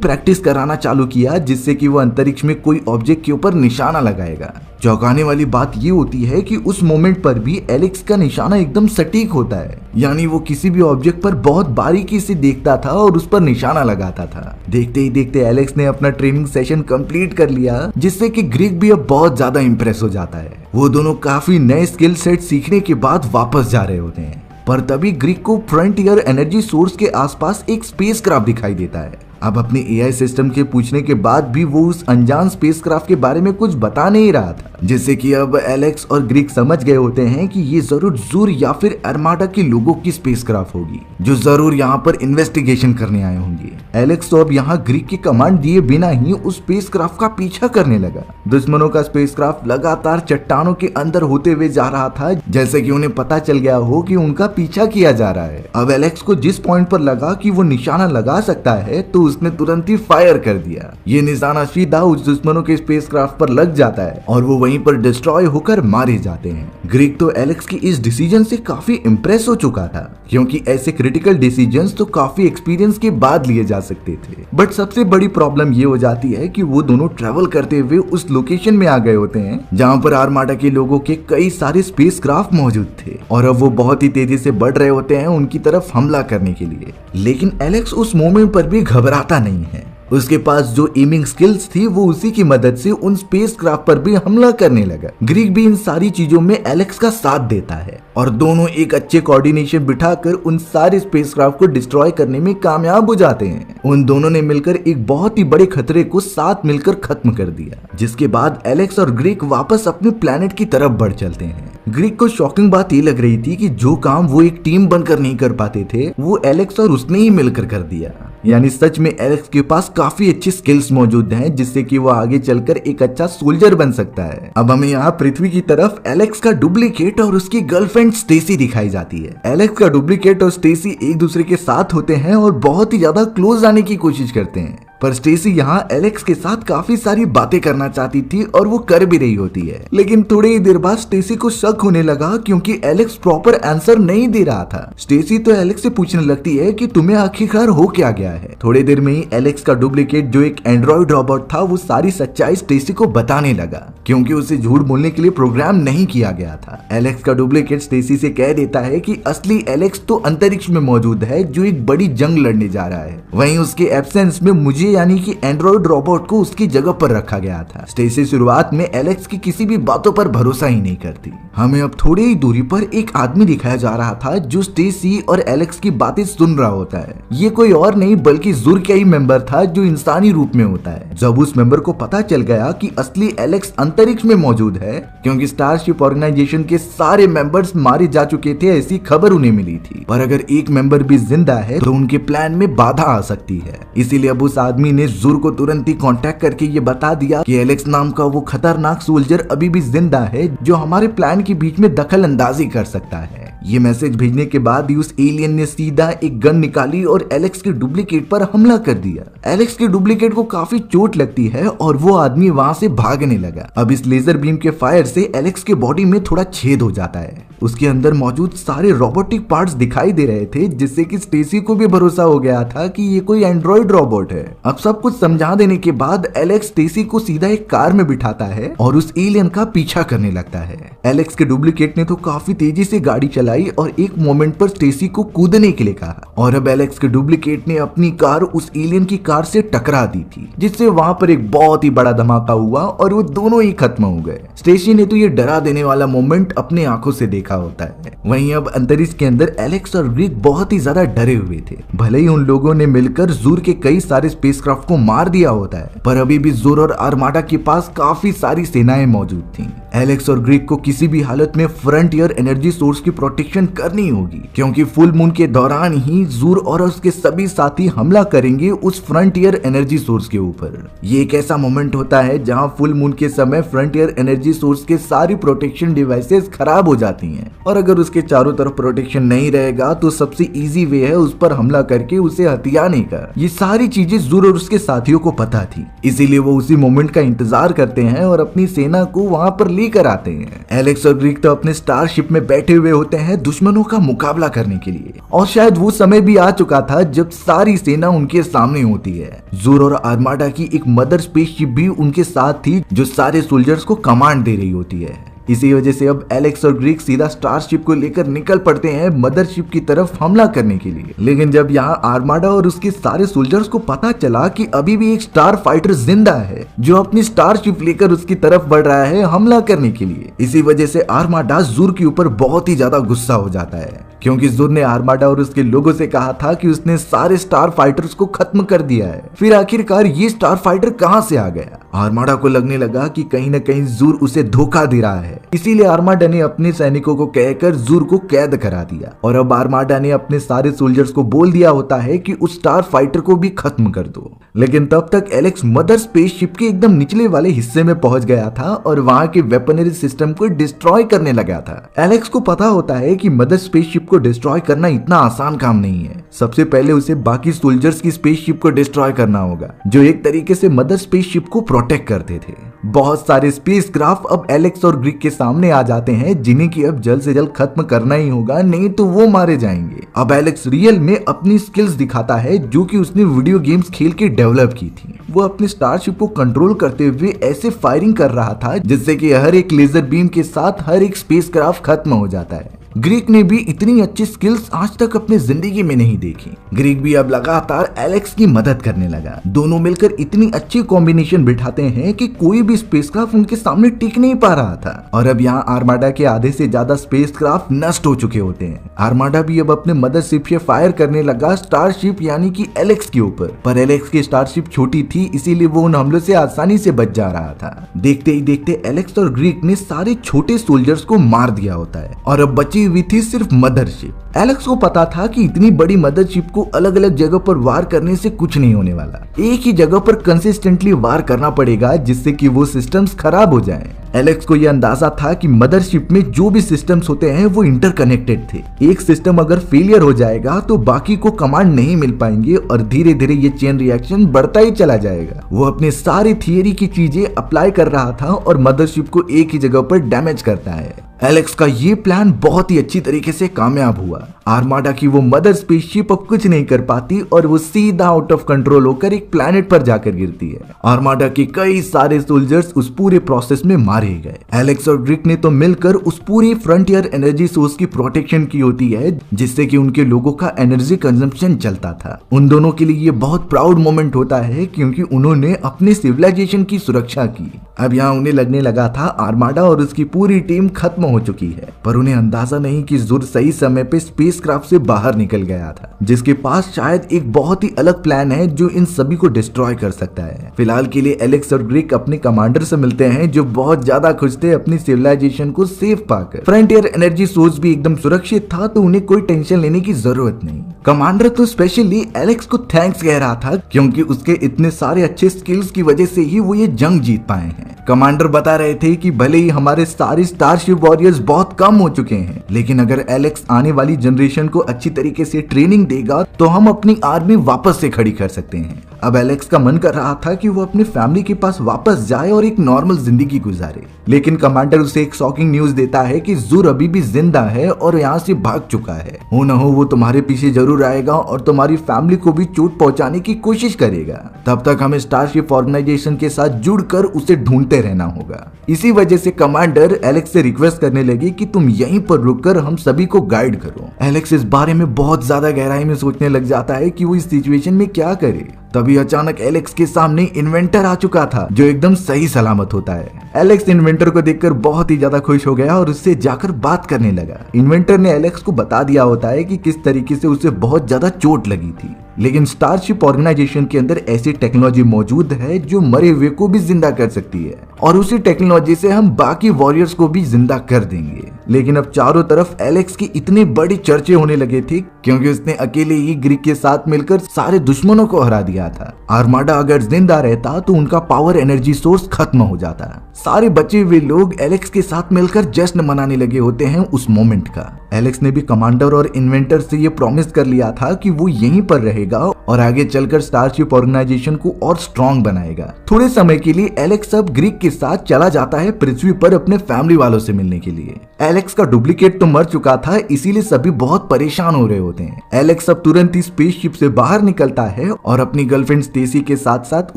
प्रैक्टिस कराना चालू किया जिससे कि वो अंतरिक्ष में कोई ऑब्जेक्ट के ऊपर निशाना लगाएगा। चौंकाने वाली बात ये होती है कि उस मोमेंट पर भी एलेक्स का निशाना एकदम सटीक होता है, यानी वो किसी भी ऑब्जेक्ट पर बहुत बारीकी से देखता था और उस पर निशाना लगाता था। देखते ही देखते एलेक्स ने अपना ट्रेनिंग सेशन कंप्लीट कर लिया जिससे कि ग्रीक भी अब बहुत ज्यादा इंप्रेस हो जाता है। वो दोनों काफी नए स्किल सेट सीखने के बाद वापस जा रहे होते हैं, पर तभी ग्रीक को फ्रंटियर एनर्जी सोर्स के आसपास एक स्पेसक्राफ्ट दिखाई देता है। अब अपने एआई सिस्टम के पूछने के बाद भी वो उस अनजान स्पेसक्राफ्ट के बारे में कुछ बता नहीं रहा था, जिससे कि अब एलेक्स और ग्रीक समझ गए होते हैं कि ये जरूर ज़ूर या फिर अर्माडा के लोगों की स्पेसक्राफ्ट होगी जो जरूर यहाँ पर इन्वेस्टिगेशन करने आए होंगे। एलेक्स तो अब यहाँ ग्रीक की कमांड दिए बिना ही उस स्पेसक्राफ्ट का पीछा करने लगा। दुश्मनों का स्पेसक्राफ्ट लगातार चट्टानों के अंदर होते हुए जा रहा था जैसे कि उन्हें पता चल गया हो कि उनका पीछा किया जा रहा है। अब एलेक्स को जिस पॉइंट पर लगा कि वो निशाना लगा सकता है तो उसने तुरंत ही फायर कर दिया। ये निशाना सीधा उस दुश्मनों के स्पेसक्राफ्ट पर लग जाता है और वो वहीं पर डिस्ट्रॉय होकर मारे जाते हैं। ग्रीक तो एलेक्स की इस डिसीजन से काफी इंप्रेस हो चुका था क्योंकि ऐसे क्रिटिकल डिसीजंस तो काफी एक्सपीरियंस के बाद लिए जा सकते थे। बट सबसे बड़ी प्रॉब्लम ये हो जाती है कि वो दोनों ट्रेवल करते हुए उस लोकेशन में आ गए होते हैं जहाँ पर आर्माडा के लोगों के कई सारे स्पेसक्राफ्ट मौजूद थे और अब वो बहुत ही तेजी से बढ़ रहे होते हैं उनकी तरफ हमला करने के लिए। लेकिन एलेक्स उस मोमेंट पर भी घबराता नहीं है। उसके पास जो एमिंग स्किल्स थी वो उसी की मदद से उन स्पेसक्राफ्ट पर भी हमला करने लगा। ग्रीक भी इन सारी चीजों में एलेक्स का साथ देता है और दोनों एक अच्छे कोऑर्डिनेशन बिठाकर उन सारे स्पेसक्राफ्ट को डिस्ट्रॉय करने में कामयाब हो जाते हैं। उन दोनों ने मिलकर एक बहुत ही बड़े खतरे को साथ मिलकर खत्म कर दिया, जिसके बाद एलेक्स और ग्रीक वापस अपने प्लेनेट की तरफ बढ़ चलते हैं। ग्रीक को शॉकिंग बात ये लग रही थी कि जो काम वो एक टीम बनकर नहीं कर पाते थे वो एलेक्स और उसने ही मिलकर कर दिया। यानी सच में एलेक्स के पास काफी अच्छी स्किल्स मौजूद हैं जिससे कि वो आगे चलकर एक अच्छा सोल्जर बन सकता है। अब हमें यहाँ पृथ्वी की तरफ एलेक्स का डुप्लीकेट और उसकी गर्लफ्रेंड स्टेसी दिखाई जाती है। एलेक्स का डुप्लीकेट और स्टेसी एक दूसरे के साथ होते हैं और बहुत ही ज्यादा क्लोज आने की कोशिश करते हैं, पर स्टेसी यहाँ एलेक्स के साथ काफी सारी बातें करना चाहती थी और वो कर भी रही होती है। लेकिन थोड़ी ही देर बाद स्टेसी को शक होने लगा क्योंकि एलेक्स प्रॉपर आंसर नहीं दे रहा था। स्टेसी तो एलेक्स से पूछने लगती है कि तुम्हें आखिरकार हो क्या गया है। थोड़ी देर में ही एलेक्स का डुप्लीकेट जो एक एंड्रॉइड रोबोट था वो सारी सच्चाई स्टेसी को बताने लगा क्योंकि उसे झूठ बोलने के लिए प्रोग्राम नहीं किया गया था। एलेक्स का डुप्लीकेट स्टेसी से कह देता है कि असली एलेक्स तो अंतरिक्ष में मौजूद है जो एक बड़ी जंग लड़ने जा रहा है, वहीं उसके एब्सेंस में मुझे यानी कि एंड्रॉइड रोबोट को उसकी जगह पर रखा गया था। स्टेसी शुरुआत में एलेक्स की किसी भी बातों पर भरोसा ही नहीं करती। हमें अब थोड़ी ही दूरी पर एक आदमी दिखाया जा रहा था जो स्टेसी और एलेक्स की बातें सुन रहा होता है। ये कोई और नहीं बल्कि ज़ूर का ही मेंबर था जो इंसानी रूप में होता है। जब उस मेंबर को पता चल गया कि असली एलेक्स अंतरिक्ष में मौजूद है क्योंकि स्टारशिप ऑर्गेनाइजेशन के सारे मेंबर्स मारे जा चुके थे ऐसी खबर उन्हें मिली थी, पर अगर एक मेंबर भी जिंदा है तो उनके प्लान में बाधा आ सकती है। इसीलिए अब उस आदमी ने ज़ूर को तुरंत ही कांटेक्ट करके ये बता दिया कि एलेक्स नाम का वो खतरनाक सोल्जर अभी भी जिंदा है जो हमारे प्लान के बीच में दखल अंदाजी कर सकता है। ये मैसेज भेजने के बाद ही उस एलियन ने सीधा एक गन निकाली और एलेक्स के डुप्लीकेट पर हमला कर दिया। एलेक्स के डुप्लीकेट को काफी चोट लगती है और वो आदमी वहां से भागने लगा। अब इस लेजर बीम के फायर से एलेक्स के बॉडी में थोड़ा छेद हो जाता है। उसके अंदर मौजूद सारे रोबोटिक पार्ट्स दिखाई दे रहे थे, जिससे कि स्टेसी को भी भरोसा हो गया था कि ये कोई एंड्रॉइड रोबोट है। अब सब कुछ समझा देने के बाद एलेक्स स्टेसी को सीधा एक कार में बिठाता है और उस एलियन का पीछा करने लगता है। एलेक्स के डुप्लीकेट ने तो काफी तेजी से गाड़ी चलाई और एक मोमेंट पर स्टेसी को कूदने के लिए कहा और अब एलेक्स के डुप्लीकेट ने अपनी कार उस एलियन की कार से टकरा दी थी, जिससे वहां पर एक बहुत ही बड़ा धमाका हुआ और वो दोनों ही खत्म हो गए। स्टेसी ने तो ये डरा देने वाला मोमेंट अपने आंखों से देखा होता है। वहीं अब अंतरिक्ष के अंदर एलेक्स और ग्रीक बहुत ही ज्यादा डरे हुए थे। भले ही उन लोगों ने मिलकर जूर के कई सारे स्पेसक्राफ्ट को मार दिया होता है, पर अभी भी जूर और आर्माडा के पास काफी सारी सेनाएं मौजूद थीं। एलेक्स और ग्रीक को किसी भी हालत में फ्रंटियर एनर्जी सोर्स की प्रोटेक्शन करनी होगी, क्योंकि फुल मून के दौरान ही जूर और उसके सभी साथी हमला करेंगे उस फ्रंटियर एनर्जी सोर्स के ऊपर। ये एक ऐसा मोमेंट होता है जहां फुल मून के समय फ्रंटियर एनर्जी सोर्स के सारी प्रोटेक्शन डिवाइसेस खराब हो जाती हैं और अगर उसके चारों तरफ प्रोटेक्शन नहीं रहेगा तो सबसे इजी वे है उस पर हमला करके उसे हथियाने का। ये सारी चीजें जूर और उसके साथियों को पता थी, इसीलिए वो उसी मोमेंट का इंतजार करते हैं और अपनी सेना को वहां पर लेकर आते हैं। एलेक्स और ग्रीक तो अपने स्टारशिप में बैठे हुए होते हैं दुश्मनों का मुकाबला करने के लिए और शायद वो समय भी आ चुका था जब सारी सेना उनके सामने होती है। जूर और आर्माडा की एक मदर स्पेसशिप भी उनके साथ थी जो सारे सोल्जर्स को कमांड दे रही होती है। इसी वजह से अब एलेक्स और ग्रीक सीधा स्टारशिप को लेकर निकल पड़ते हैं मदरशिप की तरफ हमला करने के लिए। लेकिन जब यहाँ आर्माडा और उसके सारे सोल्जर्स को पता चला कि अभी भी एक स्टार फाइटर जिंदा है जो अपनी स्टारशिप लेकर उसकी तरफ बढ़ रहा है हमला करने के लिए, इसी वजह से आर्माडा जूर के ऊपर बहुत ही ज्यादा गुस्सा हो जाता है, क्योंकि जूर ने आर्माडा और उसके लोगों से कहा था कि उसने सारे स्टार फाइटर्स को खत्म कर दिया है। फिर आखिरकार ये स्टार फाइटर कहां से आ गया? आर्माडा को लगने लगा कि कहीं न कहीं जूर उसे धोखा दे रहा है, इसीलिए आर्माडा ने अपने सैनिकों को कहकर जूर को कैद करा दिया और अब आर्माडा ने अपने सारे सोल्जर्स को बोल दिया होता है कि उस स्टार फाइटर को भी खत्म कर दो। लेकिन तब तक एलेक्स मदर स्पेसशिप के एकदम निचले वाले हिस्से में पहुंच गया था और वहां के वेपनरी सिस्टम को डिस्ट्रॉय करने लगा था। एलेक्स को पता होता है कि मदर स्पेसशिप को डिस्ट्रॉय करना इतना आसान काम नहीं है। सबसे पहले उसे बाकी सोल्जर्स की स्पेसशिप को डिस्ट्रॉय करना होगा जो एक तरीके से मदर स्पेसशिप को प्रोटेक्ट करते थे। बहुत सारे स्पेसक्राफ्ट अब एलेक्स और ग्रीक के सामने आ जाते हैं जिन्हें कि अब जल्द से जल्द खत्म करना ही होगा, नहीं तो वो मारे जाएंगे। अब एलेक्स रियल में अपनी स्किल्स दिखाता है जो कि उसने वीडियो गेम्स खेल के डेवलप की थी। वो अपने स्टारशिप को कंट्रोल करते हुए ऐसे फायरिंग कर रहा था जिससे कि हर एक लेजर बीम के साथ हर एक स्पेसक्राफ्ट खत्म हो जाता है। ग्रीक ने भी इतनी अच्छी स्किल्स आज तक अपनी जिंदगी में नहीं देखी। ग्रीक भी अब लगातार एलेक्स की मदद करने लगा। दोनों मिलकर इतनी अच्छी कॉम्बिनेशन बिठाते हैं कि कोई भी स्पेसक्राफ्ट उनके सामने टिक नहीं पा रहा था और अब यहाँ आर्माडा के आधे से ज्यादा स्पेसक्राफ्ट नष्ट हो चुके होते हैं। आर्माडा भी अब अपने मदरशिप से फायर करने लगा स्टारशिप यानी कि एलेक्स के ऊपर, पर एलेक्स की स्टारशिप छोटी थी इसीलिए वो उन हमलों से आसानी से बच जा रहा था। देखते ही देखते एलेक्स और ग्रीक ने सारे छोटे सोल्जर्स को मार दिया होता है और अब बची हुई थी सिर्फ मदरशिप। एलेक्स को पता था कि इतनी बड़ी मदरशिप को अलग अलग जगह पर वार करने से कुछ नहीं होने वाला, एक ही जगह पर कंसिस्टेंटली वार करना पड़ेगा जिससे कि वो सिस्टम्स खराब हो जाएं। एलेक्स को यह अंदाजा था कि मदरशिप में जो भी सिस्टम्स होते हैं वो इंटरकनेक्टेड थे। एक सिस्टम अगर फेलियर हो जाएगा तो बाकी को कमांड नहीं मिल पाएंगे और धीरे धीरे ये चेन रिएक्शन बढ़ता ही चला जाएगा। वो अपने सारी थियरी की चीजें अप्लाई कर रहा था और मदरशिप को एक ही जगह पर डैमेज करता है। एलेक्स का ये प्लान बहुत ही अच्छी तरीके से कामयाब हुआ। आर्माडा की वो मदर स्पेसशिप अब कुछ नहीं कर पाती और वो सीधा आउट ऑफ कंट्रोल होकर एक प्लैनेट पर जाकर गिरती है। आर्माडा के कई सारे सोल्जर्स उस पूरे प्रोसेस में मारे गए। एलेक्स और ग्रीक ने तो मिलकर उस पूरी फ्रंटियर एनर्जी सोर्स की प्रोटेक्शन की होती है जिससे कि उनके लोगों का एनर्जी कंजम्पशन चलता था। उन दोनों के लिए ये बहुत प्राउड मोमेंट होता है क्योंकि उन्होंने अपने सिविलाइजेशन की सुरक्षा की। अब यहाँ उन्हें लगने लगा था आर्माडा और उसकी पूरी टीम खत्म हो चुकी है, पर उन्हें अंदाजा नहीं कि जुर सही समय पे स्पेसक्राफ्ट से बाहर निकल गया था जिसके पास शायद एक बहुत ही अलग प्लान है जो इन सभी को डिस्ट्रॉय कर सकता है। फिलहाल के लिए एलेक्स और ग्रीक अपने कमांडर से मिलते हैं जो बहुत ज्यादा खुश थे अपनी सिविलाइजेशन को सेफ पाकर। फ्रंटियर एनर्जी सोर्स भी एकदम सुरक्षित था तो उन्हें कोई टेंशन लेने की जरूरत नहीं। कमांडर तो स्पेशली एलेक्स को थैंक्स कह रहा था क्योंकि उसके इतने सारे अच्छे स्किल्स की वजह से ही वो ये जंग जीत पाए हैं। कमांडर बता रहे थे कि भले ही हमारे सारे स्टारशिप वॉरियर्स बहुत कम हो चुके हैं, लेकिन अगर एलेक्स आने वाली जनरेशन को अच्छी तरीके से ट्रेनिंग देगा तो हम अपनी आर्मी वापस से खड़ी कर सकते हैं। अब एलेक्स का मन कर रहा था कि वो अपने फैमिली के पास वापस जाए और एक नॉर्मल जिंदगी गुजारे, लेकिन कमांडर उसे एक शॉकिंग न्यूज देता है कि ज़ुर अभी भी जिंदा है और यहाँ से भाग चुका है। हो न हो वो तुम्हारे पीछे जरूर आएगा और तुम्हारी फैमिली को भी चोट पहुंचाने की कोशिश करेगा। तब तक हमें स्टारशिप ऑर्गेनाइजेशन के साथ जुड़कर उसे ढूंढते रहना होगा। इसी वजह से कमांडर एलेक्स से रिक्वेस्ट करने लगी कि तुम यहीं पर रुककर हम सभी को गाइड करो। एलेक्स इस बारे में बहुत ज्यादा गहराई में सोचने लग जाता है कि वो इस सिचुएशन में क्या करे। तभी अचानक एलेक्स के सामने इन्वेंटर आ चुका था जो एकदम सही सलामत होता है। एलेक्स इन्वेंटर को देखकर बहुत ही ज्यादा खुश हो गया और उससे जाकर बात करने लगा। इन्वेंटर ने एलेक्स को बता दिया होता है कि किस तरीके से उसे बहुत ज्यादा चोट लगी थी, लेकिन स्टारशिप ऑर्गेनाइजेशन के अंदर ऐसी टेक्नोलॉजी मौजूद है जो मरे हुए को भी जिंदा कर सकती है और उसी टेक्नोलॉजी से हम बाकी वॉरियर्स को भी जिंदा कर देंगे। लेकिन अब चारों तरफ एलेक्स की इतनी बड़ी चर्चे होने लगे थे क्योंकि उसने अकेले ही ग्रीक के साथ मिलकर सारे दुश्मनों को हरा दिया था। आर्माडा अगर जिंदा रहता तो उनका पावर एनर्जी सोर्स खत्म हो जाता। सारे बचे हुए लोग एलेक्स के साथ मिलकर जश्न मनाने लगे होते हैं उस मोमेंट का। एलेक्स ने भी कमांडर और इन्वेंटर से ये प्रॉमिस कर लिया था कि वो यहीं पर रहेगा और आगे चलकर स्टारशिप ऑर्गेनाइजेशन को और स्ट्रॉन्ग बनाएगा। थोड़े समय के लिए एलेक्स अब ग्रीक के साथ चला जाता है पृथ्वी पर अपने फैमिली वालों से मिलने के लिए। एलेक्स का डुप्लीकेट तो मर चुका था, इसीलिए सभी बहुत परेशान हो रहे होते हैं। एलेक्स अब तुरंत ही स्पेसशिप से बाहर निकलता है और अपनी गर्लफ्रेंड स्टेसी के साथ साथ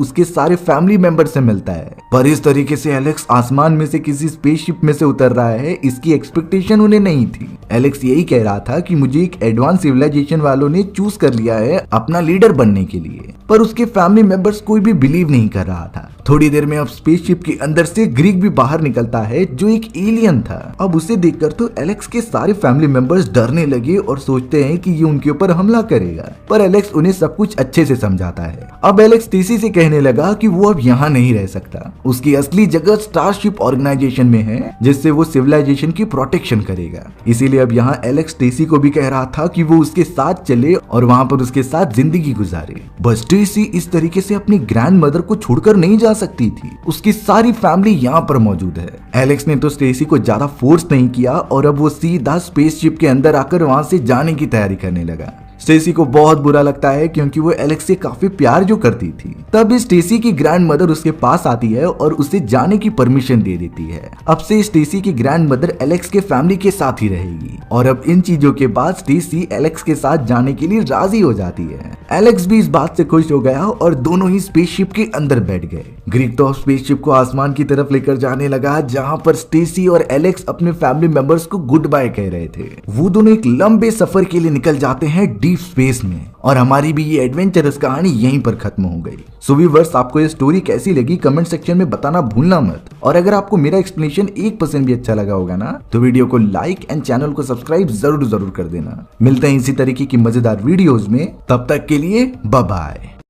उसके सारे फैमिली मेंबर से मिलता है। पर इस तरीके से एलेक्स आसमान में से किसी स्पेसशिप में से उतर रहा है, इसकी एक्सपेक्टेशन उन्हें नहीं थी। एलेक्स यही कह रहा था कि मुझे एक एडवांस सिविलाइजेशन वालों ने चूज कर लिया है अपना लीडर बनने के लिए, पर उसके फैमिली मेंबर्स कोई भी बिलीव नहीं कर रहा था। थोड़ी देर में अब स्पेसशिप के अंदर से ग्रीक भी बाहर निकलता है जो एक एलियन था। अब उसे देखकर तो एलेक्स के सारे फैमिली मेंबर्स डरने लगे और सोचते हैं कि ये उनके ऊपर हमला करेगा, पर एलेक्स उन्हें सब कुछ अच्छे से समझाता है। अब एलेक्स टीसी से कहने लगा कि वो अब यहाँ नहीं रह सकता, उसकी असली जगह स्टारशिप ऑर्गेनाइजेशन में है जिससे वो सिविलाइजेशन की प्रोटेक्शन करेगा। इसीलिए अब यहाँ एलेक्स टीसी को भी कह रहा था कि वो उसके साथ चले और वहाँ पर उसके साथ जिंदगी गुजारे। बस टीसी इस तरीके से अपनी ग्रैंड मदर को छोड़कर नहीं जा सकती थी, उसकी सारी फैमिली यहाँ पर मौजूद है। एलेक्स ने तो स्टेसी को ज्यादा फोर्स नहीं किया और अब वो सीधा स्पेसशिप के अंदर आकर वहां से जाने की तैयारी करने लगा। स्टेसी को बहुत बुरा लगता है क्योंकि वो एलेक्स से काफी प्यार जो करती थी। तब स्टेसी की ग्रैंड मदर उसके पास आती है और उसे जाने की परमिशन दे देती है। अब से स्टेसी की ग्रैंड मदर एलेक्स के फैमिली के साथ ही रहेगी और अब इन चीजों के बाद स्टेसी एलेक्स के साथ जाने के लिए राजी हो जाती है। एलेक्स भी इस बात से खुश हो गया और दोनों ही स्पेसशिप के अंदर बैठ गए। ग्रीक तो स्पेसशिप को आसमान की तरफ लेकर जाने लगा जहाँ पर स्टेसी और एलेक्स अपने फैमिली मेंबर्स को गुड बाय कह रहे थे। वो दोनों एक लंबे सफर के लिए निकल जाते हैं डीप स्पेस में और हमारी भी ये एडवेंचरस कहानी यहीं पर खत्म हो गई। सो व्यूअर्स, आपको ये स्टोरी कैसी लगी कमेंट सेक्शन में बताना भूलना मत। और अगर आपको मेरा एक्सप्लेनेशन 1% भी अच्छा लगा होगा ना तो वीडियो को लाइक एंड चैनल को सब्सक्राइब जरूर कर देना। मिलते हैं इसी तरीके की मजेदार वीडियोस में, तब तक के लिए बाय बाय।